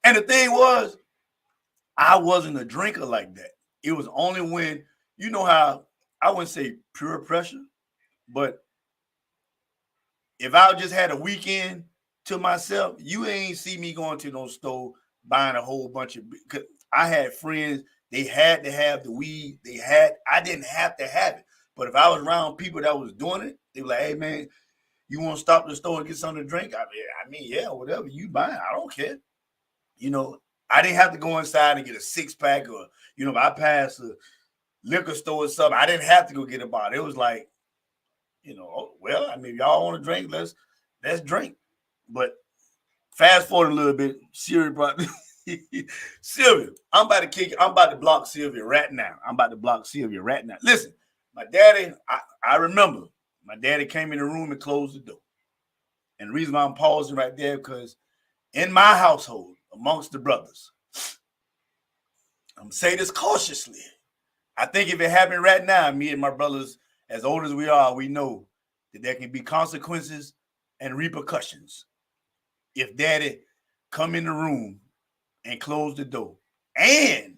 and the thing was, I wasn't a drinker like that. It was only when, you know how, I wouldn't say pure pressure, but if I just had a weekend to myself, you ain't see me going to no store buying a whole bunch of, because I had friends, they had to have the weed. I didn't have to have it. But if I was around people that was doing it, they were like, hey man, you want to stop at the store and get something to drink? I mean, yeah, whatever you buy, I don't care. You know, I didn't have to go inside and get a 6-pack or, you know, if I passed a liquor store or something, I didn't have to go get a bottle. It was like, you know, oh, well, I mean, if y'all want to drink, let's drink. But fast forward a little bit, Sylvia brought Sylvia, I'm about to block Sylvia right now. Listen, my daddy, I remember my daddy came in the room and closed the door. And the reason why I'm pausing right there, because in my household, amongst the brothers, I'm going to say this cautiously. I think if it happened right now, me and my brothers, as old as we are, we know that there can be consequences and repercussions if daddy come in the room and close the door and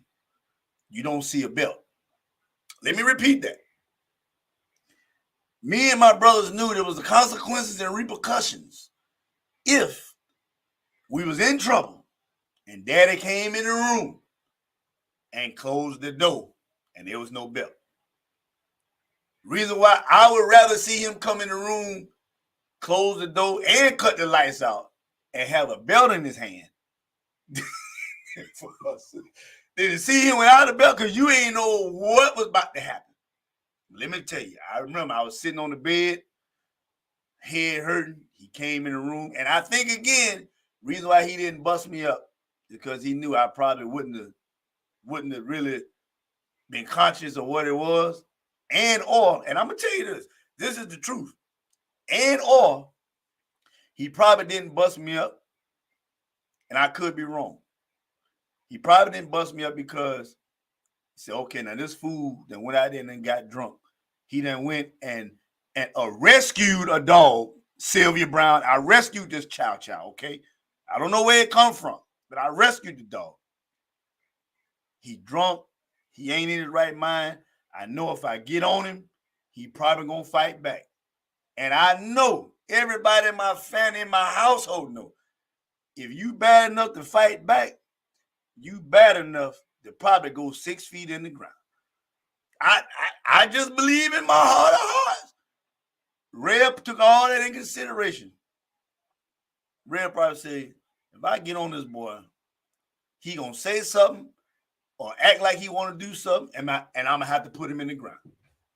you don't see a belt. Let me repeat that. Me and my brothers knew there was the consequences and repercussions if we was in trouble and daddy came in the room and closed the door and there was no belt. Reason why I would rather see him come in the room, close the door, and cut the lights out and have a belt in his hand than to see him without a belt, because you ain't know what was about to happen. Let me tell you, I remember I was sitting on the bed, head hurting. He came in the room, and I think again, reason why he didn't bust me up is because he knew I probably wouldn't have really been conscious of what it was, and I'm gonna tell you this is the truth, and he probably didn't bust me up, and I could be wrong. He probably didn't bust me up because he said, okay, now this fool then went out there and got drunk. He then went and rescued a dog, Sylvia Brown. I rescued this chow, okay? I don't know where it come from, but I rescued the dog. He drunk. He ain't in his right mind. I know if I get on him, he probably gonna fight back. And I know everybody in my family, in my household know, if you bad enough to fight back, you bad enough to probably go 6 feet in the ground. I just believe in my heart of hearts. Reb took all that in consideration. Reb probably said, if I get on this boy, he gonna say something or act like he want to do something, and I'm gonna have to put him in the ground.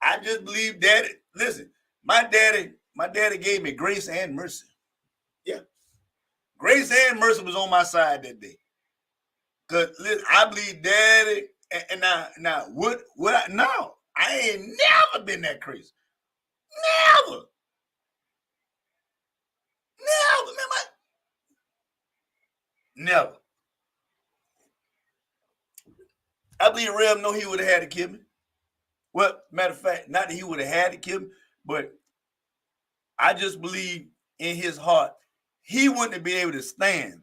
I just believe daddy. Listen, my daddy gave me grace and mercy. Yeah. Grace and mercy was on my side that day. Because I believe daddy, and now what I ain't never been that crazy. Never. Never. I believe Reb know he would have had to kill me. Well, matter of fact, not that he would have had to kill me, but I just believe in his heart he wouldn't be able to stand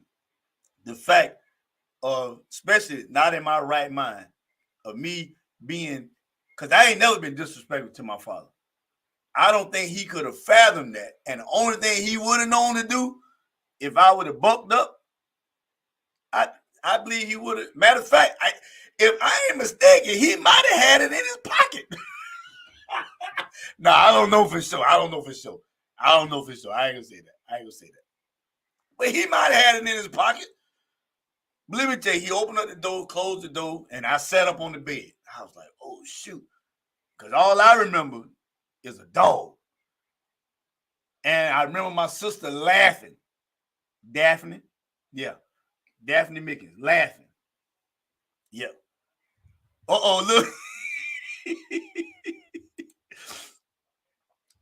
the fact of, especially not in my right mind, of me being, because I ain't never been disrespectful to my father. I don't think he could have fathomed that. And the only thing he would have known to do, if I would have bucked up, I believe he would have. Matter of fact, if I ain't mistaken, he might have had it in his pocket. No, I don't know for sure. I ain't gonna say that. But he might have had it in his pocket. But let me tell you, he opened up the door, closed the door, and I sat up on the bed. I was like, oh, shoot. Because all I remember is a dog. And I remember my sister laughing. Daphne. Yeah. Daphne Mickens laughing. Yeah. Uh-oh, look.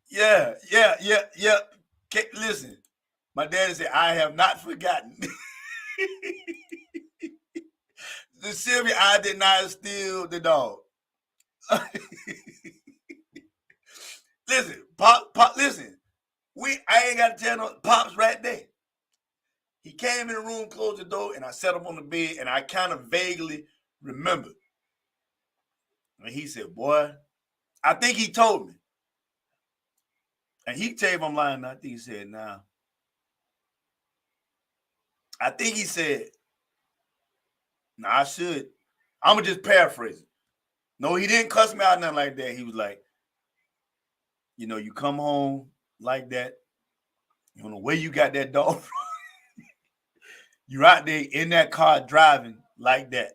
Yeah. Okay, listen, my daddy said, I have not forgotten. Sylvia, I did not steal the dog. Listen, Pop, listen. I ain't got to tell no Pop's right there. He came in the room, closed the door, and I sat up on the bed, and I kind of vaguely remembered. And he said, boy, I think he told me. And he tell me I'm lying. I think he said, nah. I think he said, nah, I should. I'm going to just paraphrase it. No, he didn't cuss me out, nothing like that. He was like, you know, you come home like that. You don't know where you got that dog from. You're out there in that car driving like that.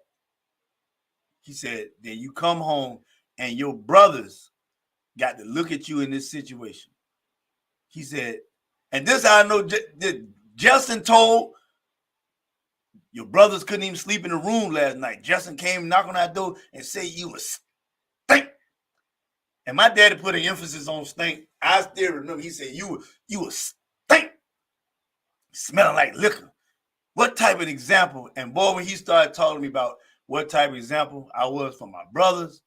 He said, then you come home and your brothers got to look at you in this situation. He said, and this I know Justin told your brothers couldn't even sleep in the room last night. Justin came knocking on that door and said you was stink. And my daddy put an emphasis on stink. I still remember he said you was stink. Smelling like liquor. What type of example? And boy, when he started talking to me about what type of example I was for my brothers,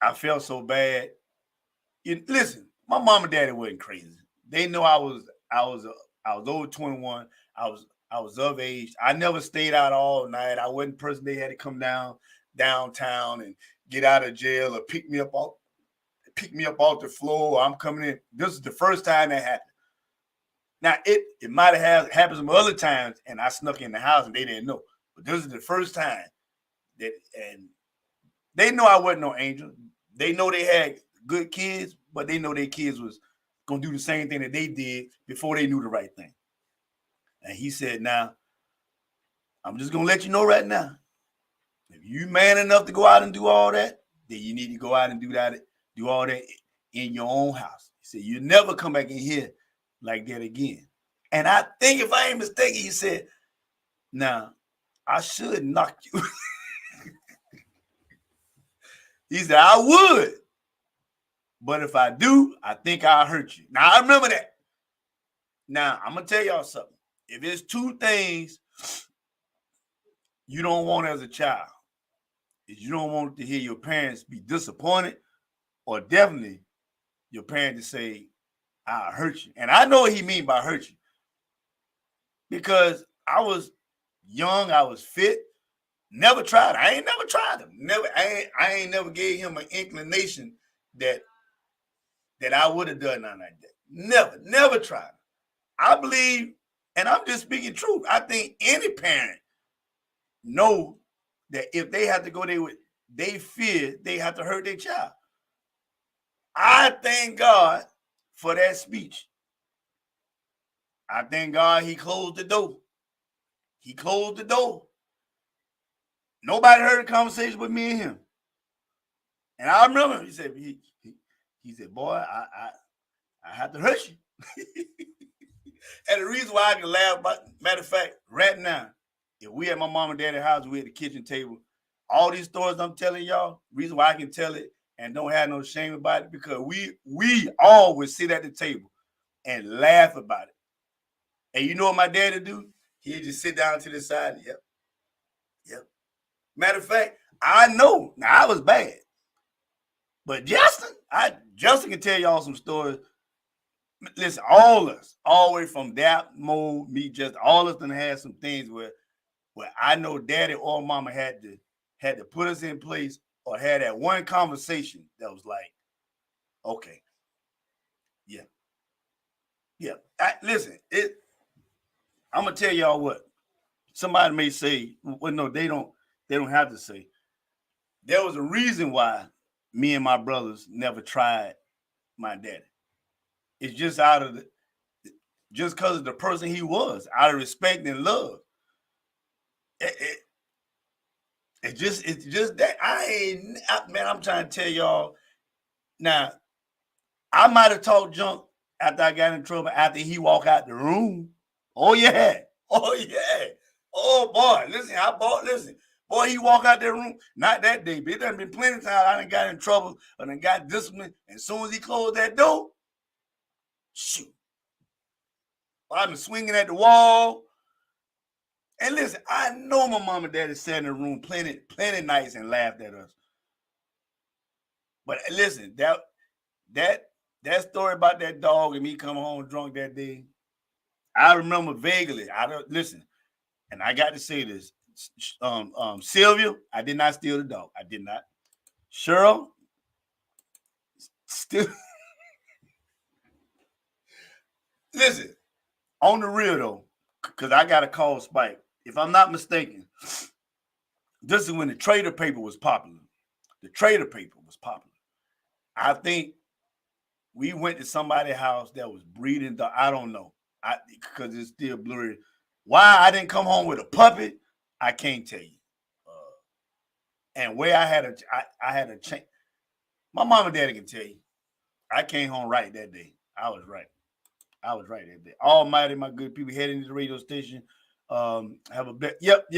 I felt so bad. Listen, my mom and daddy wasn't crazy. They know I was over 21. I was of age. I never stayed out all night. I wasn't the person they had to come downtown and get out of jail or pick me up off the floor. I'm coming in. This is the first time that happened. Now it might have happened some other times, and I snuck in the house and they didn't know. But this is the first time that, and they know I wasn't no angel. They know they had good kids, but they know their kids was gonna do the same thing that they did before they knew the right thing. And he said, now, I'm just gonna let you know right now. If you man enough to go out and do all that, then you need to go out and do all that in your own house. He said, you never come back in here like that again. And I think if I ain't mistaken, he said, now, I should knock you. He said, I would. But if I do, I think I'll hurt you. Now, I remember that. Now, I'm going to tell y'all something. If there's two things you don't want as a child, is you don't want to hear your parents be disappointed, or definitely your parents to say, I'll hurt you. And I know what he mean by hurt you. Because I was young, I was fit, never tried. I ain't never tried him. I ain't never gave him an inclination that I would have done nothing like that. Never tried. I believe, and I'm just speaking truth, I think any parent know that if they have to go there with, they fear they have to hurt their child. I thank God for that speech. I thank God he closed the door. He closed the door. Nobody heard a conversation with me and him. And I remember he said, boy, I have to hurt you. And the reason why I can laugh about, matter of fact, right now, if we at my mom and daddy's house, we at the kitchen table, all these stories I'm telling y'all, reason why I can tell it and don't have no shame about it, because we all would sit at the table and laugh about it. And you know what my daddy do? He'd just sit down to the side. Matter of fact, I know. Now I was bad. But Justin can tell y'all some stories. Listen, all us, all the way from that mode, me, just all of us done had some things where I know daddy or mama had to put us in place or had that one conversation that was like, okay, yeah. Listen, I'm gonna tell y'all what. Somebody may say, well, no, they don't have to say. There was a reason why me and my brothers never tried my daddy. It's just out of just because of the person he was, out of respect and love. It's just that man, I'm trying to tell y'all. Now, I might have talked junk after I got in trouble, after he walked out the room. Oh yeah. Oh boy, listen. Boy, he walk out that room, not that day, but it done been plenty of times I done got in trouble or done got disciplined. And as soon as he closed that door, shoot. I've been swinging at the wall. And listen, I know my mom and daddy sat in the room plenty nights and laughed at us. But listen, that story about that dog and me coming home drunk that day, I remember vaguely. Listen, and I got to say this. Sylvia, I did not steal the dog. I did not. Cheryl, still. Listen, on the real though, because I got to call Spike. If I'm not mistaken, this is when the Trader paper was popular. The Trader paper was popular. I think we went to somebody's house that was breeding dog. I don't know. Because it's still blurry. Why I didn't come home with a puppy, I can't tell you. And where I had a change. My mom and daddy can tell you. I came home right that day. I was right that day. Almighty, my good people, heading to the radio station. Have a bit. Yep.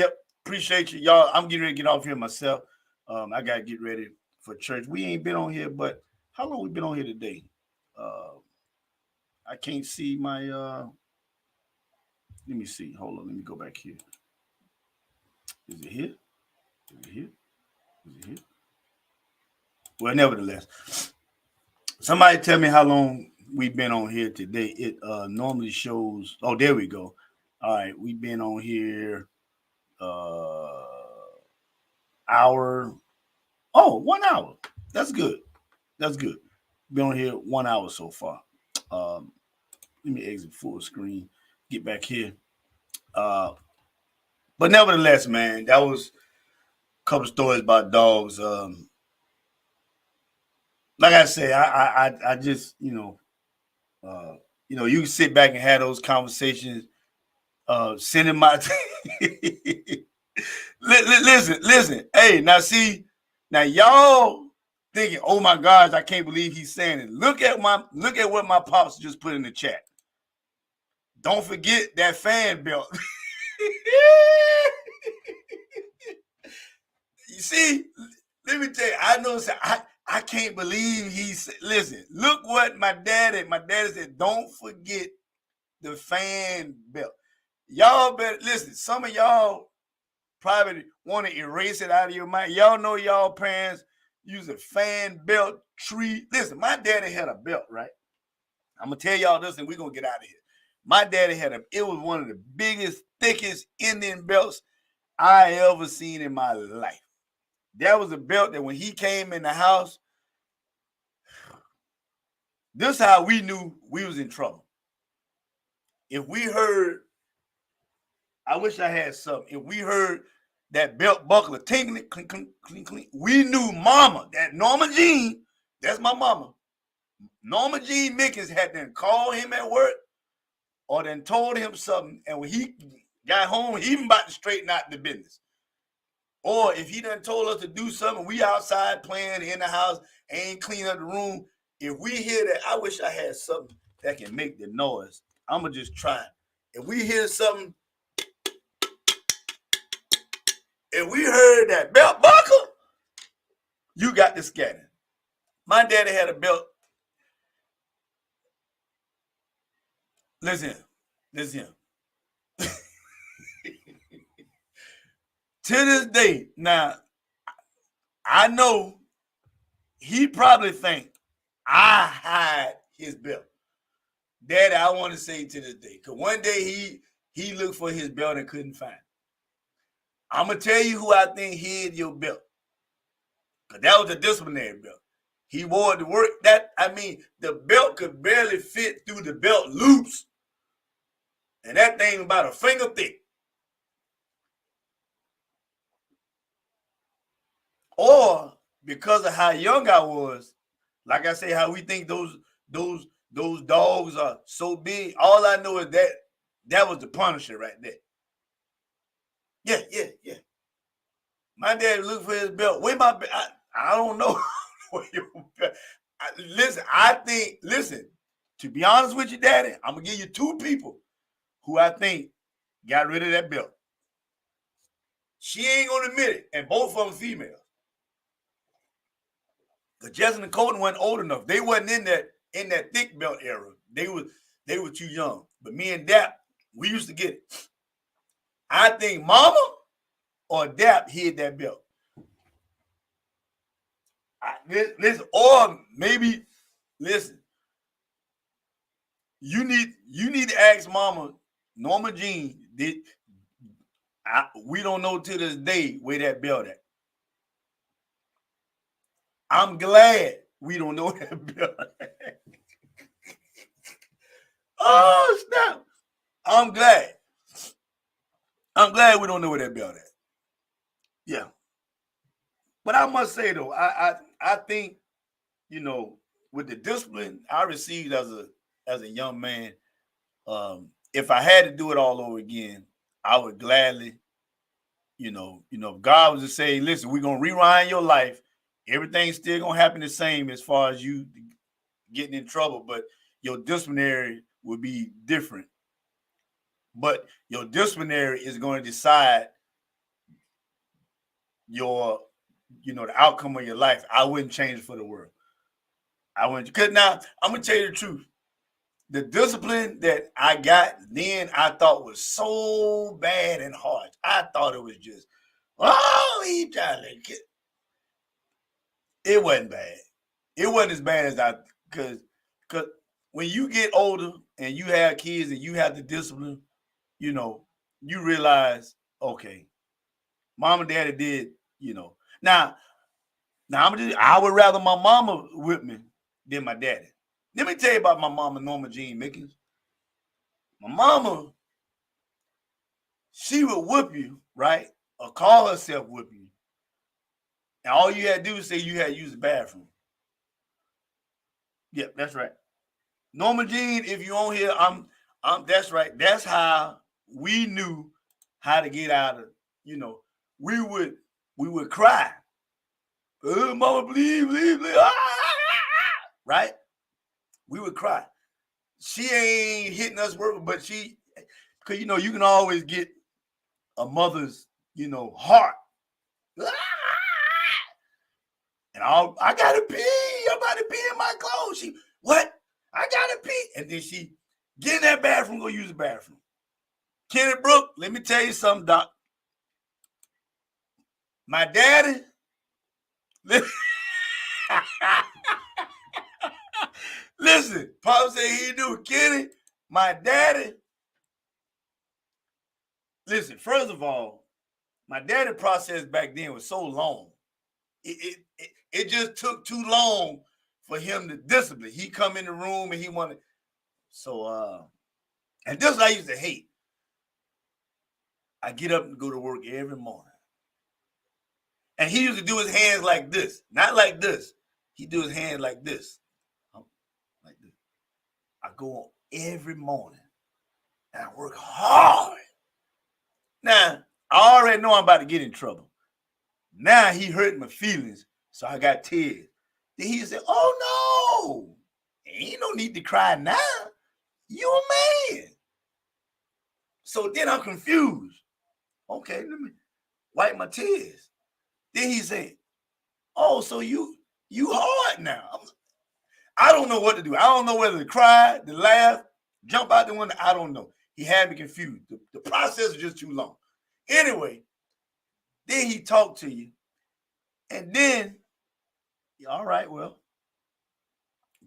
Appreciate you, y'all. I'm getting ready to get off here myself. I gotta get ready for church. We ain't been on here, but how long we been on here today? I can't see my. Let me see. Hold on. Let me go back here. Is it here? Well, nevertheless, somebody tell me how long we've been on here today. It normally shows. Oh, there we go. All right, we've been on here. Hour. Oh, 1 hour. That's good. Been on here 1 hour so far. Let me exit full screen. Get back here. But nevertheless, man, that was a couple stories about dogs. Like I say, I just you can sit back and have those conversations. Sending my listen. Hey, now y'all thinking, oh my gosh, I can't believe he's saying it. Look at what my pops just put in the chat. Don't forget that fan belt. You see, let me tell you, I know I can't believe listen, look what my daddy said, don't forget the fan belt. Y'all better listen, some of y'all probably want to erase it out of your mind. Y'all know y'all parents use a fan belt tree. Listen, my daddy had a belt, right? I'm going to tell y'all this and we're going to get out of here. My daddy it was one of the biggest, thickest Indian belts I ever seen in my life. That was a belt that when he came in the house, this is how we knew we was in trouble. If we heard, I wish I had something. If we heard that belt buckle tingling, clink, we knew mama, that Norma Jean, that's my mama. Norma Jean Mickens had then called him at work or then told him something. And when he got home, he even about to straighten out the business. Or if he done told us to do something, we outside playing in the house, ain't clean up the room. If we hear that, I wish I had something that can make the noise. I'm going to just try. If we hear something, if we heard that belt buckle, you got the scanner. My daddy had a belt. Listen. To this day, now, I know he probably think I hide his belt. Daddy, I want to say to this day, because one day he looked for his belt and couldn't find it. I'm going to tell you who I think hid your belt. Because that was a disciplinary belt. He wore it to work. The belt could barely fit through the belt loops. And that thing was about a finger thick. Or because of how young I was, like I say, how we think those dogs are so big. All I know is that was the Punisher right there. Yeah. My dad looked for his belt. Where my belt? I don't know. Listen, to be honest with you, Daddy, I'm going to give you two people who I think got rid of that belt. She ain't going to admit it, and both of them females. Because Jessica and Colton weren't old enough. They wasn't in that thick belt era. They were too young. But me and Dap, we used to get it. I think Mama or Dap hid that belt. Listen, or maybe listen. You need to ask Mama Norma Jean. We don't know to this day where that belt at. I'm glad we don't know that belt. Oh snap! I'm glad we don't know where that belt at. Yeah. But I must say though, I think, with the discipline I received as a young man, if I had to do it all over again, I would gladly, if God was to say, listen, we're gonna rewind your life, everything's still gonna happen the same as far as you getting in trouble, but your disciplinary would be different. But your disciplinary is going to decide the outcome of your life. I wouldn't change it for the world. I wouldn't, because now I'm gonna tell you the truth. The discipline that I got then, I thought was so bad and harsh. I thought it was just, he trying to get. It wasn't bad. It wasn't as bad as because when you get older and you have kids and you have the discipline, you realize, okay, mom and daddy did, Now I would rather my mama whip me than my daddy. Let me tell you about my mama, Norma Jean Mickens. My mama, she would whip you, right? Or call herself whip you. And all you had to do is say you had to use the bathroom. Yep, that's right. Norma Jean, if you on here, that's right. That's how we knew how to get out of, we would cry. Mama, please. Right? We would cry. She ain't hitting us, but because you can always get a mother's, heart. And I gotta pee. I'm about to pee in my clothes. What? I gotta pee. And then she get in that bathroom, go use the bathroom. Kenneth Brooke, let me tell you something, Doc. My daddy, listen, Pop said he knew Kenny. My daddy, listen, first of all, my daddy process back then was so long. It just took too long for him to discipline. He come in the room and he wanted, and this I used to hate. I get up and go to work every morning. And he used to do his hands like this, not like this. He do his hands like this. Like this. I go on every morning and I work hard. Now, I already know I'm about to get in trouble. Now he hurt my feelings, so I got tears. Then he said, oh no, ain't no need to cry now. You a man. So then I'm confused. Okay, let me wipe my tears. Then he said, oh, so you hard now. I don't know what to do. I don't know whether to cry, to laugh, jump out the window. I don't know. He had me confused. The process was just too long. Anyway, Then he talk to you. And then, all right, well,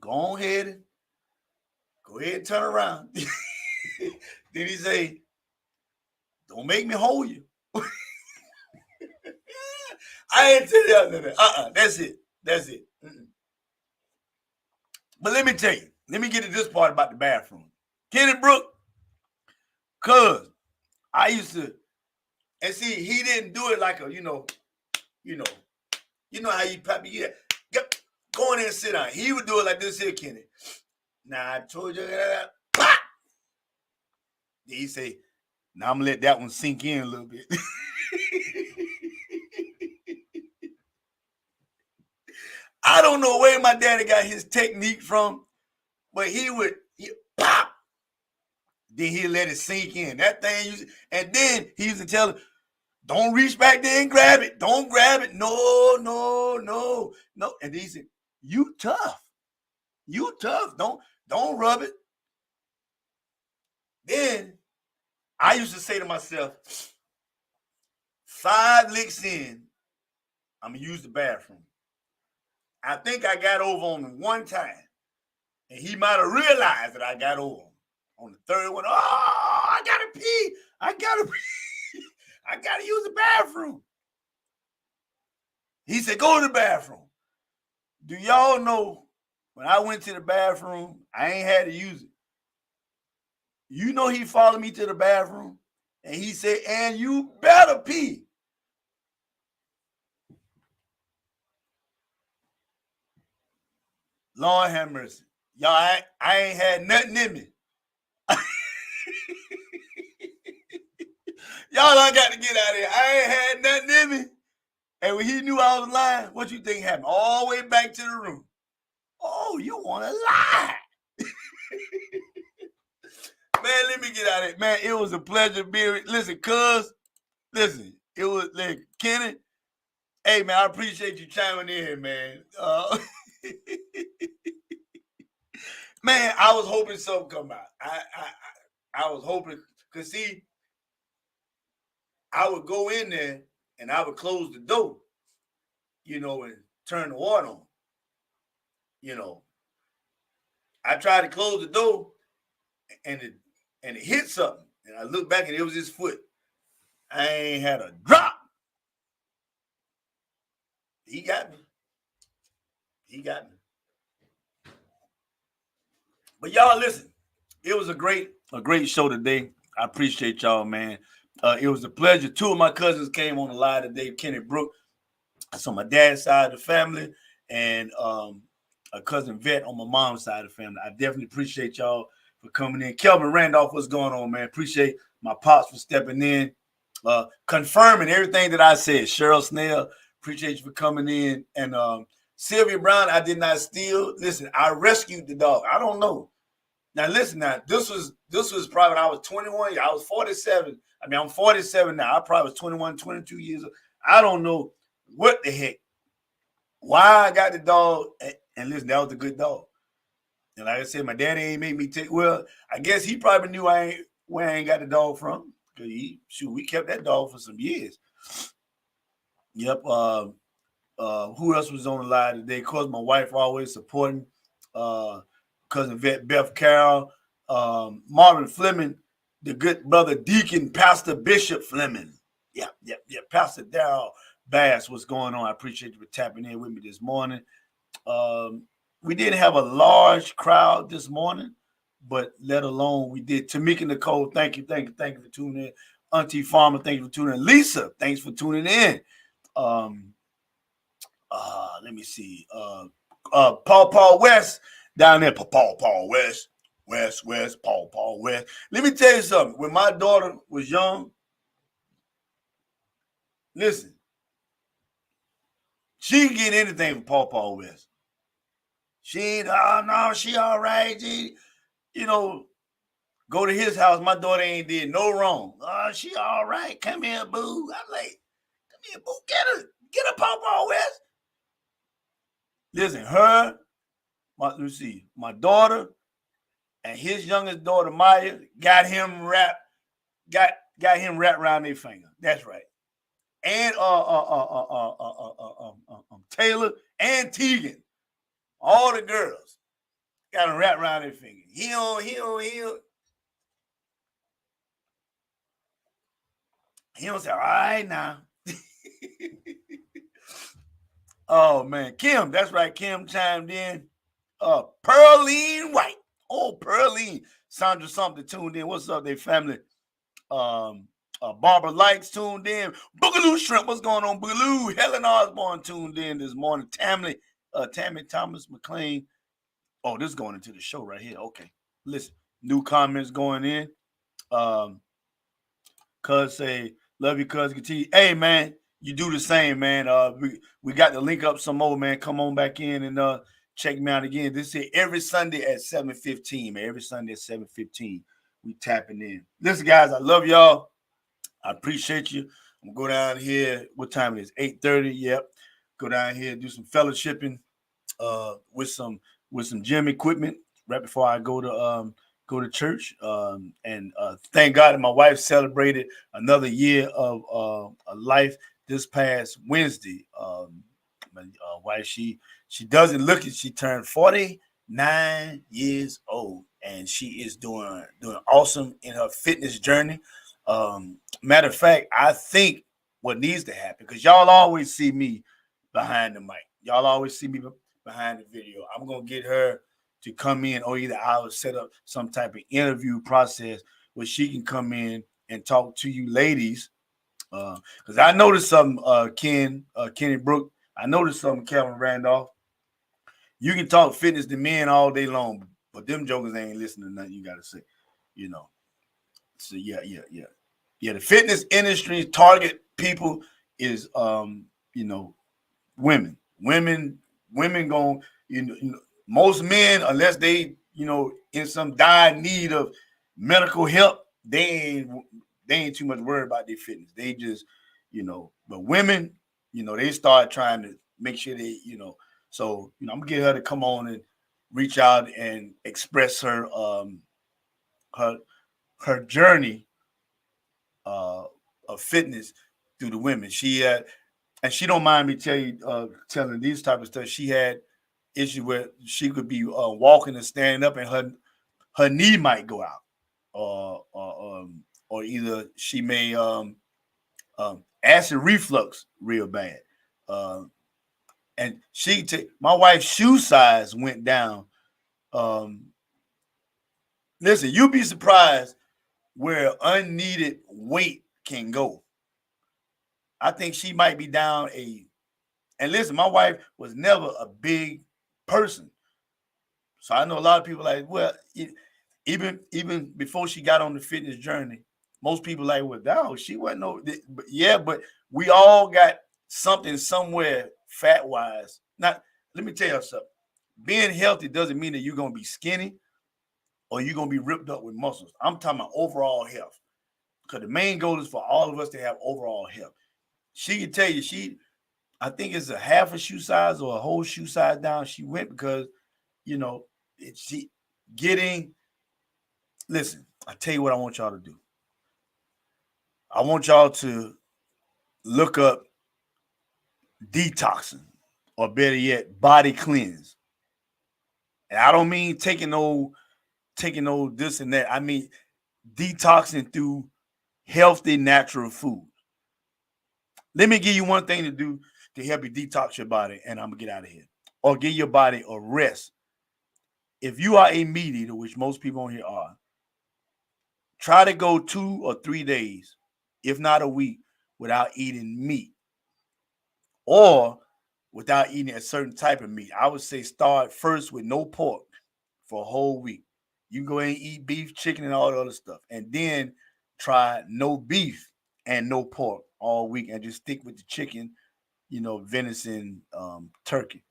go ahead and turn around. Then he say, don't make me hold you. I ain't tell you that. That's it. Mm-mm. But let me tell you, let me get to this part about the bathroom. Kenny Brook, cuz I used to, and see, he didn't do it like a, you know how you probably go in there and sit down. He would do it like this here, Kenny. Now I told you that. Then he say, now I'm gonna let that one sink in a little bit. I don't know where my daddy got his technique from, but he pop. Then he'll let it sink in. That thing, and then he used to tell him, don't reach back there and grab it. Don't grab it. No. And he said, you tough. Don't rub it. Then I used to say to myself, 5 licks in, I'm going to use the bathroom. I think I got over on him one time, and he might have realized that I got over him. On the third one, I got to pee. I got to use the bathroom. He said, go to the bathroom. Do y'all know when I went to the bathroom, I ain't had to use it. You know he followed me to the bathroom, and he said, and you better pee. Lord have mercy. Y'all, I ain't had nothing in me. Y'all done got to get out of here. I ain't had nothing in me. And when he knew I was lying, what you think happened? All the way back to the room. Oh, you want to lie. Man, let me get out of it. Man, it was a pleasure being. Listen, it was like Kenny. Hey, man, I appreciate you chiming in, man. Man, I was hoping something come out. I was hoping, because see, I would go in there and I would close the door, and turn the water on. I tried to close the door and it hit something. And I looked back and it was his foot. I ain't had a drop. He got me. But y'all listen, it was a great show today. I appreciate y'all, man. It was a pleasure. 2 of my cousins came on the live today, Kenny Brook. That's on my dad's side of the family, and a cousin Vet on my mom's side of the family. I definitely appreciate y'all for coming in. Kelvin Randolph, what's going on, man? Appreciate my pops for stepping in, confirming everything that I said. Cheryl Snell, appreciate you for coming in. And Sylvia Brown, I did not steal. Listen, I rescued the dog. I don't know. Now, listen, this was probably when I was 21. I was 47. I mean, I'm 47 now. I probably was 21, 22 years old. I don't know what the heck, why I got the dog. And listen, that was a good dog. And like I said, my daddy ain't made me take. Well, I guess he probably knew where I ain't got the dog from. Because we kept that dog for some years. Yep. Who else was on the line today? Of course, my wife always supporting. Cousin Beth Carroll, Marvin Fleming, the good brother Deacon Pastor Bishop Fleming. Yeah. Pastor Darrell Bass, what's going on? I appreciate you for tapping in with me this morning. We didn't have a large crowd this morning, but let alone we did. Tamika Nicole, thank you for tuning in. Auntie Farmer, thank you for tuning in. Lisa, thanks for tuning in. Let me see. Paul West. Down there, Paul West, Paul West. Let me tell you something. When my daughter was young, listen, she can get anything from Paul West. She ain't, no, she all right. She, go to his house. My daughter ain't did no wrong. She all right. Come here, boo. I'm like, come here, boo. Get her Paul West. Listen, let me see. My daughter and his youngest daughter, Maya, got him wrapped around their finger. That's right. and Taylor and Tegan. All the girls got them wrapped around their finger. He don't. He don't say, all right now. Oh, man. Kim, that's right. Kim chimed in. Pearline White. Oh, Pearline. Sandra something tuned in. What's up, they family? Barbara Likes tuned in. Boogaloo Shrimp. What's going on, Boogaloo? Helen Osborne tuned in this morning. Tammy Thomas McLean. Oh, this is going into the show right here. Okay. Listen. New comments going in. Cuz say, love you, cuz. Continue. Hey, man, you do the same, man. We got to link up some more, man. Come on back in and check me out again. This is every Sunday at 7:15, man. Every Sunday at 7:15. We tapping in. Listen, guys, I love y'all. I appreciate you. I'm gonna go down here. What time it is? 8:30. Yep. Go down here, do some fellowshipping with some gym equipment right before I go to church. And thank God that my wife celebrated another year of life this past Wednesday. My wife, she doesn't look it. She turned 49 years old, and she is doing awesome in her fitness journey. Matter of fact, I think what needs to happen, because y'all always see me behind the mic. Y'all always see me behind the video. I'm going to get her to come in, or either I'll set up some type of interview process where she can come in and talk to you ladies. Because I noticed something, Kenny Brook. I noticed something, Kevin Randolph. You can talk fitness to men all day long, but them jokers ain't listening to nothing you got to say, you know. So yeah. The fitness industry target people is women. Women going, most men, unless they, in some dire need of medical help, they ain't too much worried about their fitness. They just, but women, they start trying to make sure they, so, I'm gonna get her to come on and reach out and express her journey of fitness through the women. She and she don't mind me telling these type of stuff. She had issue where she could be walking and standing up, and her knee might go out, or either she may acid reflux real bad, and my wife's shoe size went down. Listen, you'd be surprised where unneeded weight can go. I think she might be down and listen, my wife was never a big person. So I know a lot of people like, well, even before she got on the fitness journey, most people like, well, no, she wasn't but we all got something somewhere fat-wise. Now, let me tell you something. Being healthy doesn't mean that you're going to be skinny or you're going to be ripped up with muscles. I'm talking about overall health, because the main goal is for all of us to have overall health. She can tell you, I think it's a half a shoe size or a whole shoe size down. She went because, listen, I tell you what I want y'all to do. I want y'all to look up detoxing, or better yet, body cleanse. And I don't mean taking no this and that. I mean detoxing through healthy, natural food. Let me give you one thing to do to help you detox your body, and I'm going to get out of here. Or give your body a rest. If you are a meat eater, which most people on here are, try to go 2 or 3 days, if not a week, without eating meat. Or without eating a certain type of meat. I would say start first with no pork for a whole week. You can go ahead and eat beef, chicken, and all the other stuff. And then try no beef and no pork all week, and just stick with the chicken, venison, turkey.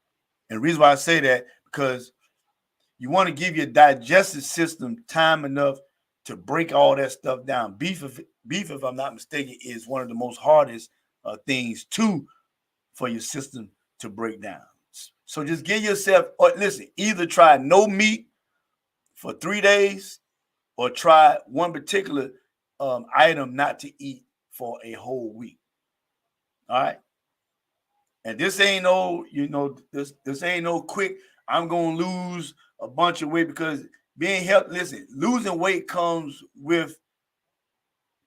And the reason why I say that, because you want to give your digestive system time enough to break all that stuff down. Beef, if I'm not mistaken, is one of the most hardest things for your system to break down. So just give yourself, or listen, either try no meat for 3 days, or try one particular item not to eat for a whole week. All right. And this ain't no, this ain't no quick, I'm gonna lose a bunch of weight, because being healthy, listen, losing weight comes with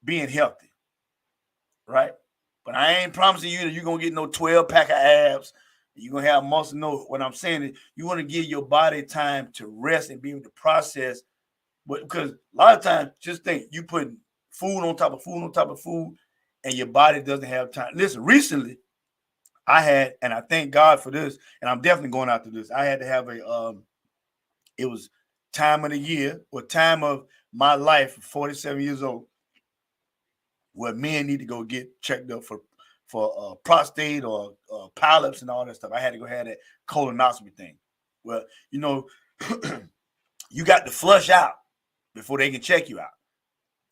being healthy, right? But I ain't promising you that you're gonna get no 12 pack of abs. You're gonna have muscle. No, what I'm saying is you want to give your body time to rest and be able to process. But because a lot of times, just think you putting food on top of food on top of food, and your body doesn't have time. Listen, recently I had, and I thank God for this, and I'm definitely going after this. I had to have it was time of the year or time of my life, 47 years old, where men need to go get checked up for prostate or polyps and all that stuff. I had to go have that colonoscopy thing. Well, you got to flush out before they can check you out.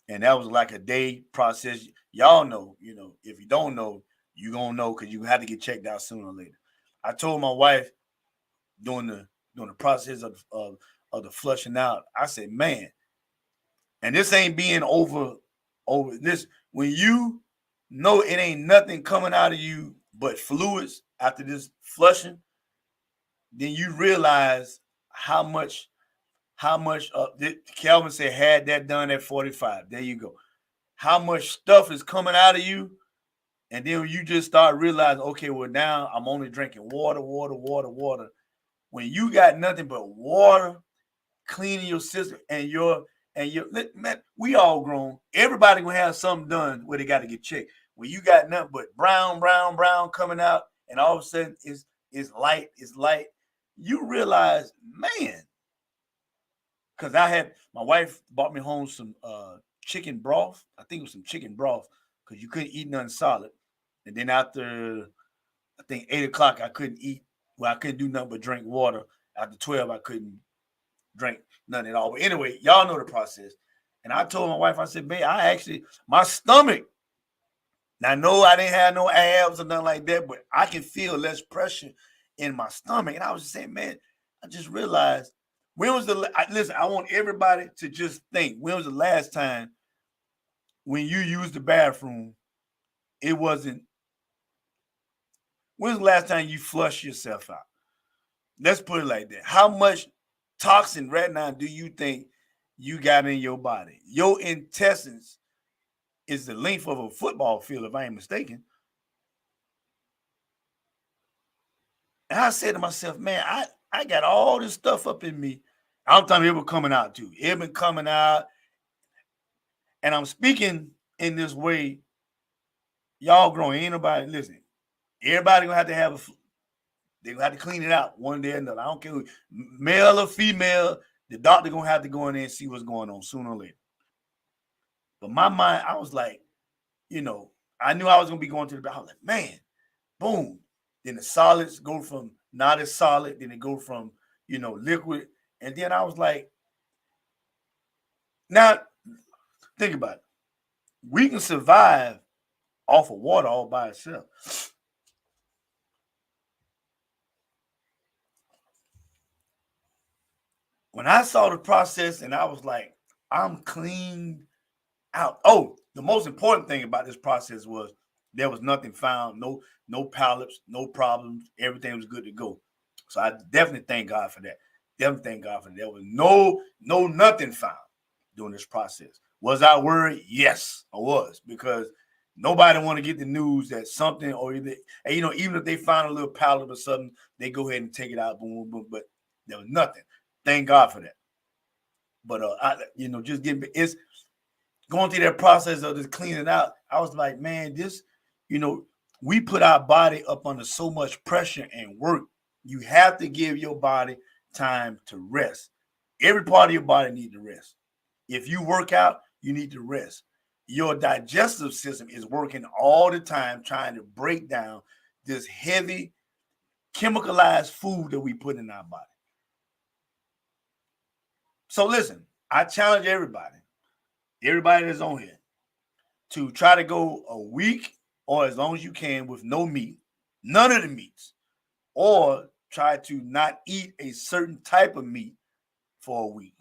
And that was like a day process. Y'all know, if you don't know, you're going to know, because you have to get checked out sooner or later. I told my wife during the process of the flushing out, I said, man, and this ain't being over this, when you know it ain't nothing coming out of you but fluids after this flushing, then you realize how much Calvin said, had that done at 45. There you go. How much stuff is coming out of you. And then you just start realizing, okay, well, now I'm only drinking water. When you got nothing but water cleaning your system, and man, we all grown. Everybody gonna have something done where they got to get checked. When you got nothing but brown coming out, and all of a sudden it's light, you realize, man, because my wife bought me home some chicken broth. I think it was some chicken broth, because you couldn't eat nothing solid. And then after, I think 8 o'clock, I couldn't eat. Well, I couldn't do nothing but drink water. After 12, I couldn't drink nothing at all. But anyway, y'all know the process. And I told my wife, I said, babe, my stomach, now I know I didn't have no abs or nothing like that, but I can feel less pressure in my stomach. And I was just saying, man, I just realized, listen, I want everybody to just think, when was the last time when you used the bathroom, when's the last time you flushed yourself out? Let's put it like that. How much toxin right now do you think you got in your body? Your intestines is the length of a football field, if I ain't mistaken. And I said to myself, man, I got all this stuff up in me. I'm telling you, it was coming out too. It been coming out. And I'm speaking in this way. Y'all growing, ain't nobody, listen, everybody gonna have to they're gonna have to clean it out one day or another. I don't care who, male or female, the doctor gonna have to go in there and see what's going on sooner or later. But my mind, I was like, I knew I was gonna be going to the bathroom. I was like, man, boom. Then the solids go from not as solid, then it go from, liquid. And then I was like, now think about it. We can survive off of water all by itself. When I saw the process, and I was like, I'm cleaned out. Oh, the most important thing about this process was there was nothing found, no polyps, no problems. Everything was good to go. So I definitely thank God for that. Definitely thank God for that. There was nothing found during this process. Was I worried? Yes, I was, because nobody want to get the news that something, or even if they found a little polyp or something, they go ahead and take it out, boom, boom, boom. But there was nothing. Thank God for that. But it's going through that process of just cleaning out. I was like, man, we put our body up under so much pressure and work. You have to give your body time to rest. Every part of your body needs to rest. If you work out, you need to rest. Your digestive system is working all the time trying to break down this heavy chemicalized food that we put in our body. So listen, I challenge everybody that's on here, to try to go a week or as long as you can with no meat, none of the meats, or try to not eat a certain type of meat for a week.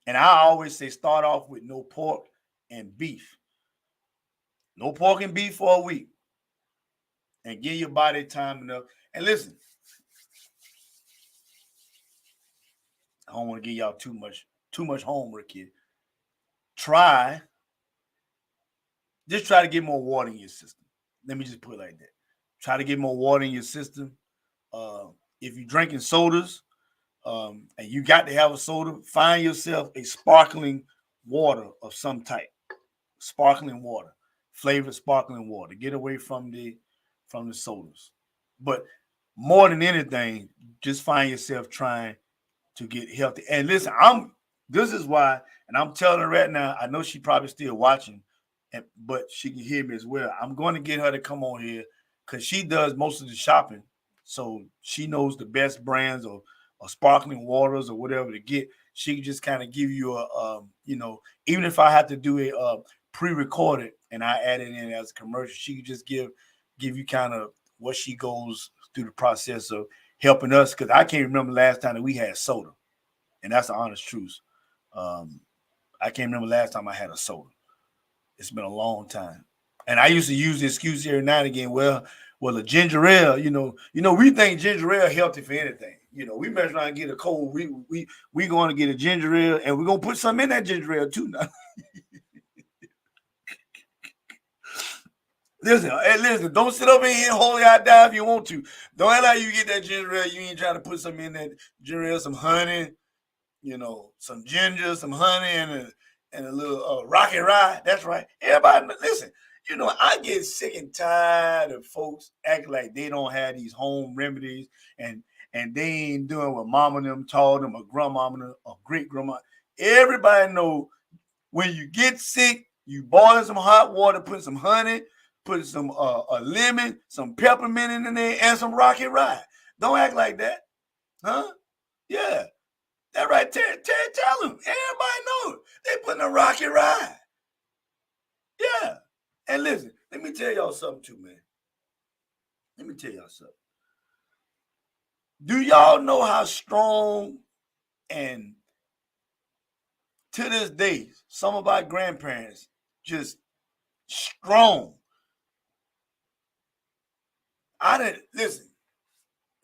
And I always say, start off with no pork and beef. No pork and beef for a week. And give your body time enough. And listen, I don't want to give y'all too much homework here. Just try to get more water in your system. Let me just put it like that. Try to get more water in your system. If you're drinking sodas, and you got to have a soda, find yourself a sparkling water of some type. Sparkling water, flavored sparkling water. Get away from the sodas. But more than anything, just find yourself trying to get healthy. And listen, this is why, and I'm telling her right now, I know she probably still watching, but she can hear me as well. I'm going to get her to come on here because she does most of the shopping. So she knows the best brands or sparkling waters or whatever to get. She can just kind of give you even if I have to do a pre-recorded and I add it in as a commercial, she can just give you kind of what she goes through the process of helping us. Because I can't remember last time that we had soda, and that's the honest truth. I can't remember last time I had a soda. It's been a long time. And I used to use the excuse every now and again, well, a ginger ale, we think ginger ale healthy for anything. We mess around and get a cold. We going to get a ginger ale, and we're going to put something in that ginger ale too now. Listen, don't sit over here and hold out down if you want to. Don't act like you get that ginger ale. You ain't trying to put something in that ginger ale, some honey, some ginger, some honey, and a little rocky rye. That's right. Everybody, listen, I get sick and tired of folks acting like they don't have these home remedies and they ain't doing what mama and them taught them or grandmama or great grandma. Everybody know when you get sick, you boil some hot water, put some honey, put some a lemon, some peppermint in there, and some rocky rye. Don't act like that, huh? Yeah, that right. Tell them. Everybody knows they putting a rocky rye. Yeah, and listen, let me tell y'all something too, man. Let me tell y'all something. Do y'all know how strong and to this day some of our grandparents just strong? I didn't listen.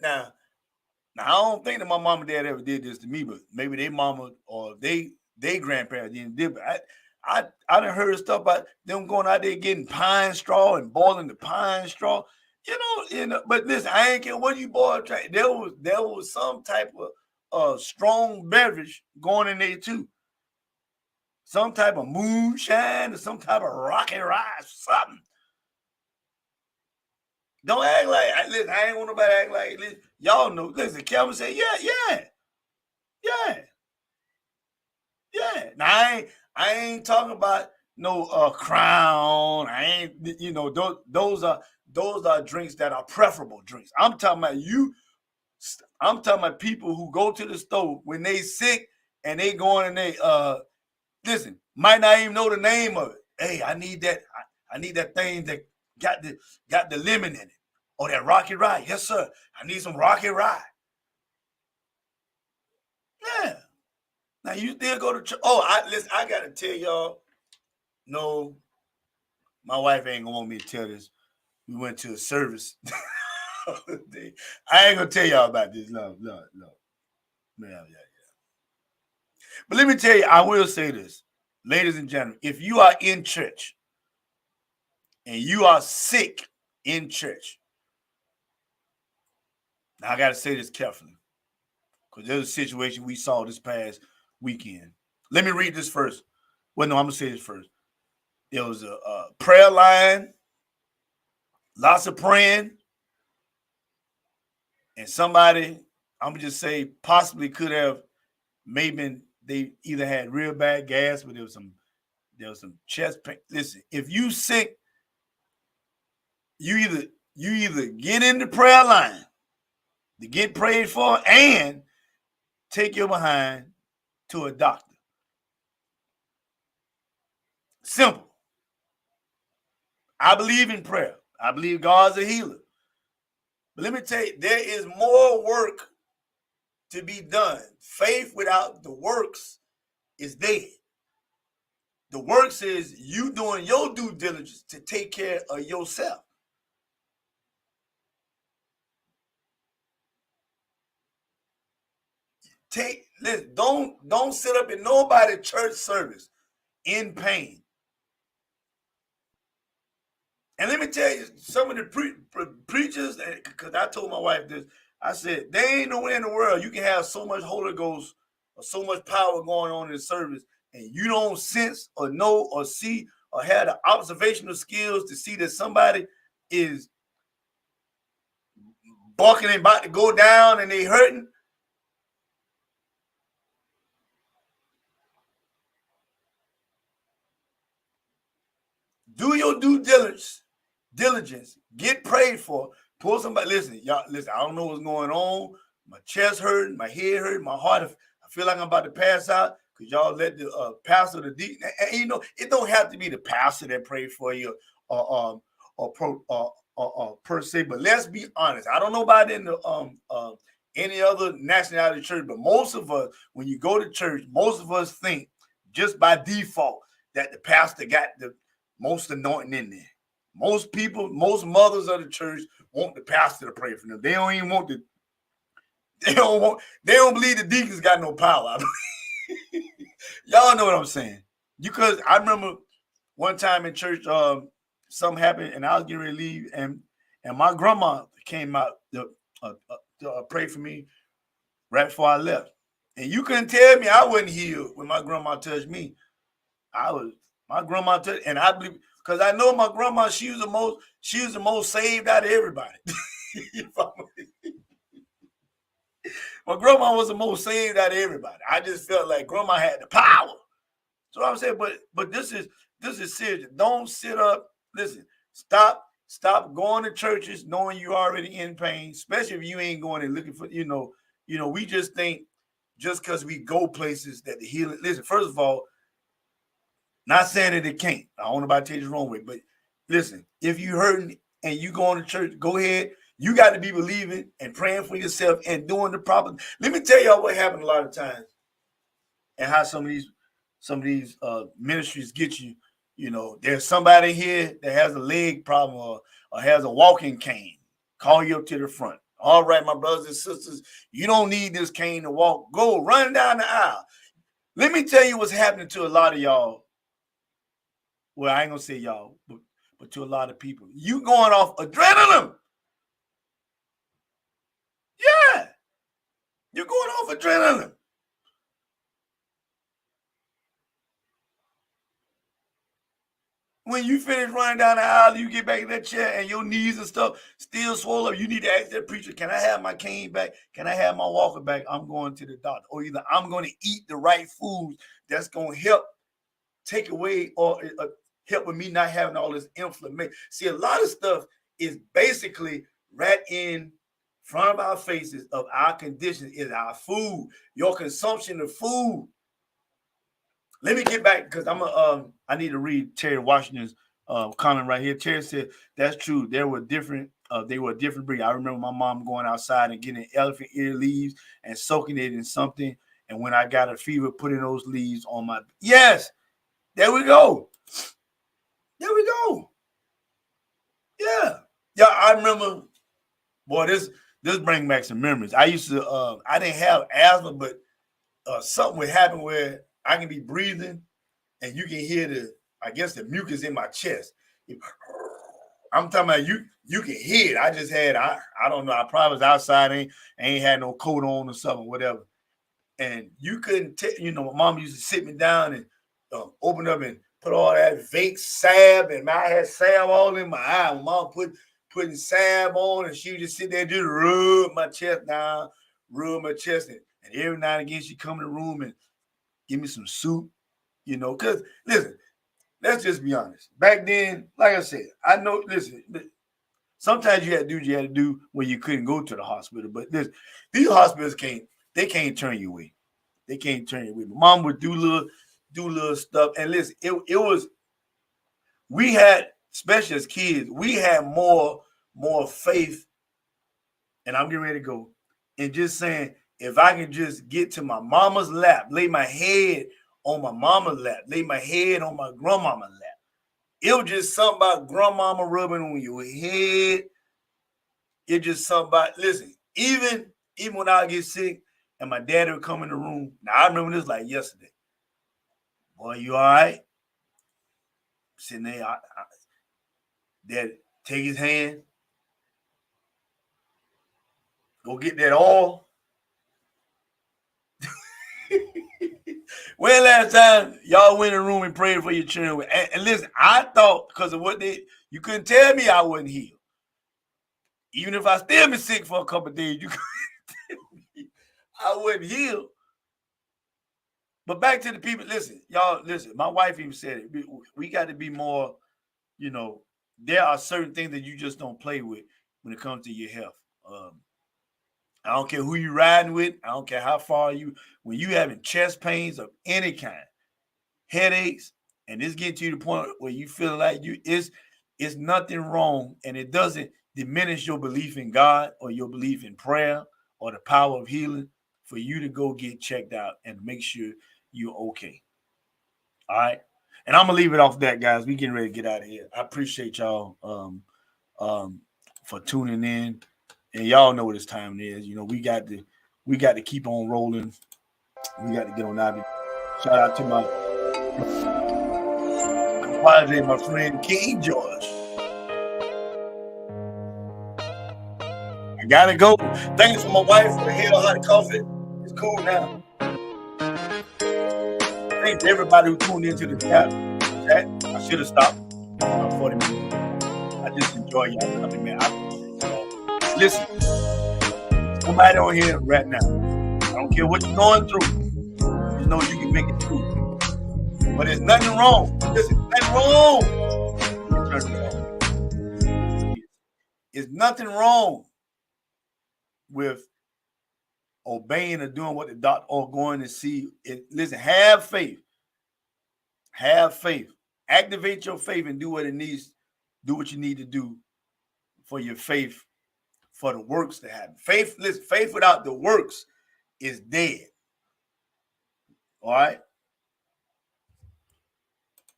Now I don't think that my mom and dad ever did this to me, but maybe their mama or they grandparents did. But I done heard stuff about them going out there getting pine straw and boiling the pine straw. But listen, I ain't care what you boil. There was some type of strong beverage going in there too. Some type of moonshine or some type of rocky rye, something. Don't act like, listen, I ain't want nobody to act like, listen, y'all know, listen, Kelvin said, yeah. Now, I ain't talking about no Crown. I ain't, those are drinks that are preferable drinks. I'm talking about people who go to the store when they sick and they going and they, listen, might not even know the name of it. Hey, I need that thing that got the lemon in it. Or that rocky rye. Yes, sir. I need some rocky rye. Yeah. Now you still go to church. Oh, I gotta tell y'all. No, my wife ain't gonna want me to tell this. We went to a service. I ain't gonna tell y'all about this. No. Yeah. But let me tell you, I will say this, ladies and gentlemen, if you are in church and you are sick in church, now I got to say this carefully because there's a situation we saw this past weekend. Let me read this first. Well, no, I'm going to say this first. There was a prayer line, lots of praying, and somebody, I'm going to just say, possibly could have maybe they either had real bad gas, but there was some chest pain. Listen, if you sick, you either get in the prayer line to get prayed for and take your behind to a doctor. Simple. I believe in prayer. I believe God's a healer. But let me tell you, there is more work to be done. Faith without the works is dead. The works is you doing your due diligence to take care of yourself. Listen, don't sit up in nobody's church service in pain. And let me tell you, some of the preachers, because I told my wife this, I said, there ain't nowhere in the world you can have so much Holy Ghost or so much power going on in the service, and you don't sense or know or see or have the observational skills to see that somebody is barking and about to go down and they hurting. Do your due diligence, get prayed for, pull somebody. Listen, y'all, listen, I don't know what's going on. My chest hurting, my head hurting, my heart, I feel like I'm about to pass out because y'all let the pastor, the deacon, and you know, it don't have to be the pastor that prayed for you or per se, but let's be honest. I don't know about in the any other nationality church, but most of us, when you go to church, most of us think just by default that the pastor got the most anointing in there. Most people, most mothers of the church want the pastor to pray for them. They don't even want the. They don't believe the deacons got no power. Y'all know what I'm saying. Because I remember one time in church, something happened and I was getting ready to leave, and my grandma came out to pray for me right before I left. And you couldn't tell me I wasn't healed when my grandma touched me. My grandma touched, and I believe because I know my grandma, she was the most saved out of everybody. My grandma was the most saved out of everybody. I just felt like grandma had the power. So I'm saying, but this is serious. Don't sit up. Listen, stop going to churches knowing you're already in pain, especially if you ain't going and looking for, you know, we just think just because we go places that the healing. Listen, first of all, not saying that it can't. I don't know about to take this wrong way, but listen, if you hurting and you going to church, go ahead. You got to be believing and praying for yourself and doing the proper. Let me tell y'all what happened a lot of times and how some of these ministries get you. You know, there's somebody here that has a leg problem or has a walking cane. Call you up to the front. All right, my brothers and sisters, you don't need this cane to walk. Go run down the aisle. Let me tell you what's happening to a lot of y'all. Well, I ain't gonna say y'all, but to a lot of people. You going off adrenaline. Yeah. You're going off adrenaline. When you finish running down the aisle, you get back in that chair and your knees and stuff still swollen up. You need to ask that preacher, can I have my cane back? Can I have my walker back? I'm going to the doctor. Or either I'm going to eat the right foods that's going to help take away or help with me not having all this inflammation. See, a lot of stuff is basically right in front of our faces of our condition is our food, your consumption of food. Let me get back because I need to read Terry Washington's comment right here. Terry said that's true. They were different breed. I remember my mom going outside and getting elephant ear leaves and soaking it in something. And when I got a fever, putting those leaves on my there we go. There we go. Yeah. I remember, boy, this brings back some memories. I used to I didn't have asthma, but something would happen where I can be breathing and you can hear the mucus in my chest. I'm talking about you can hear it. I just had, I don't know, I probably was outside, ain't had no coat on or something, whatever. And you couldn't my mom used to sit me down and open up and put all that Vicks salve, and I had salve all in my eye. My mom putting salve on, and she would just sit there and just rub my chest down, rub my chest. And every now and again, she'd come in the room and give me some soup, because, listen, let's just be honest. Back then, like I said, I know, listen, sometimes you had to do what you had to do when you couldn't go to the hospital. But these hospitals can't turn you away. They can't turn you away. My mom would do little stuff. And listen, it was, we had, especially as kids, we had more faith, and I'm getting ready to go, and just saying, if I can just get to my mama's lap, lay my head on my mama's lap, lay my head on my grandmama's lap. It was just something about grandmama rubbing on your head. It just something about, listen, even when I get sick and my daddy would come in the room. Now, I remember this like yesterday. Boy, you all right? Sitting there, Dad take his hand, go get that oil. When last time y'all went in the room and prayed for your children? And listen, I thought because of what you couldn't tell me I wasn't healed. Even if I still been sick for a couple of days, you couldn't tell me I wasn't healed. But back to the people, listen, y'all, listen, my wife even said it. We got to be more, there are certain things that you just don't play with when it comes to your health. I don't care who you riding with. I don't care how far when you having chest pains of any kind, headaches, and it's getting to the point where you feel like it's nothing wrong, and it doesn't diminish your belief in God or your belief in prayer or the power of healing for you to go get checked out and make sure you're okay. All right. And I'm gonna leave it off that, guys. We getting ready to get out of here. I appreciate y'all for tuning in. And y'all know what this time it is. We got to keep on rolling. We got to get on out. Shout out to my friend King George. I gotta go. Thanks for my wife for the hell hot coffee. It's cool now. Thanks to everybody who tuned into the chat. I should have stopped 40 minutes. I just enjoy y'all coming, man. Listen, somebody on here right now, I don't care what you're going through, you know you can make it through. But there's nothing wrong. Listen, nothing wrong. There's nothing wrong with obeying or doing what the doctor or going to see. Listen, have faith. Have faith. Activate your faith and do what it needs. Do what you need to do for your faith. For the works to happen. Faith without the works is dead. All right.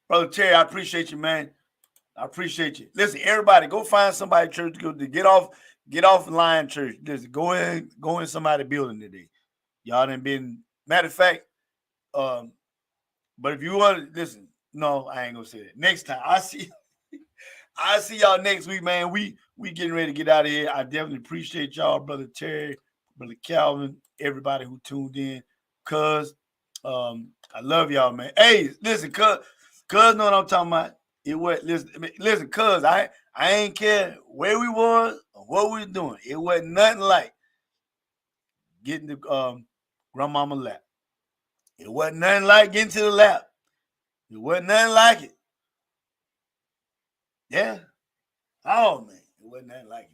Brother Terry, I appreciate you, man. I appreciate you. Listen, everybody, go find somebody at church to get off the line, church. Listen, go in somebody's building today. Y'all done been, matter of fact, but if you want to listen, no, I ain't gonna say that. Next time, I see y'all next week, man. We getting ready to get out of here. I definitely appreciate y'all, Brother Terry, Brother Calvin, everybody who tuned in. Cuz, I love y'all, man. Hey, listen, cuz know what I'm talking about. It was listen, cuz I ain't care where we was or what we was doing. It wasn't nothing like getting the grandmama lap. It wasn't nothing like getting to the lap. It wasn't nothing like it. Yeah. Oh, man. It wasn't nothing like it.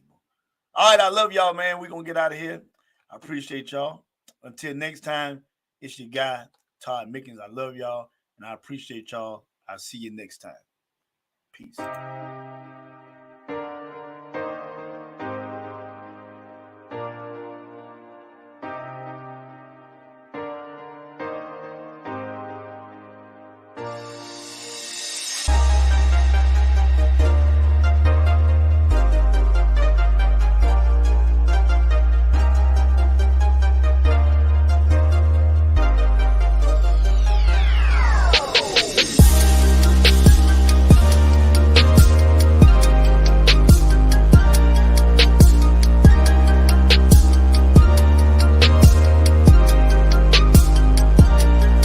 All right. I love y'all, man. We're going to get out of here. I appreciate y'all. Until next time, it's your guy, Todd Mickens. I love y'all, and I appreciate y'all. I'll see you next time. Peace.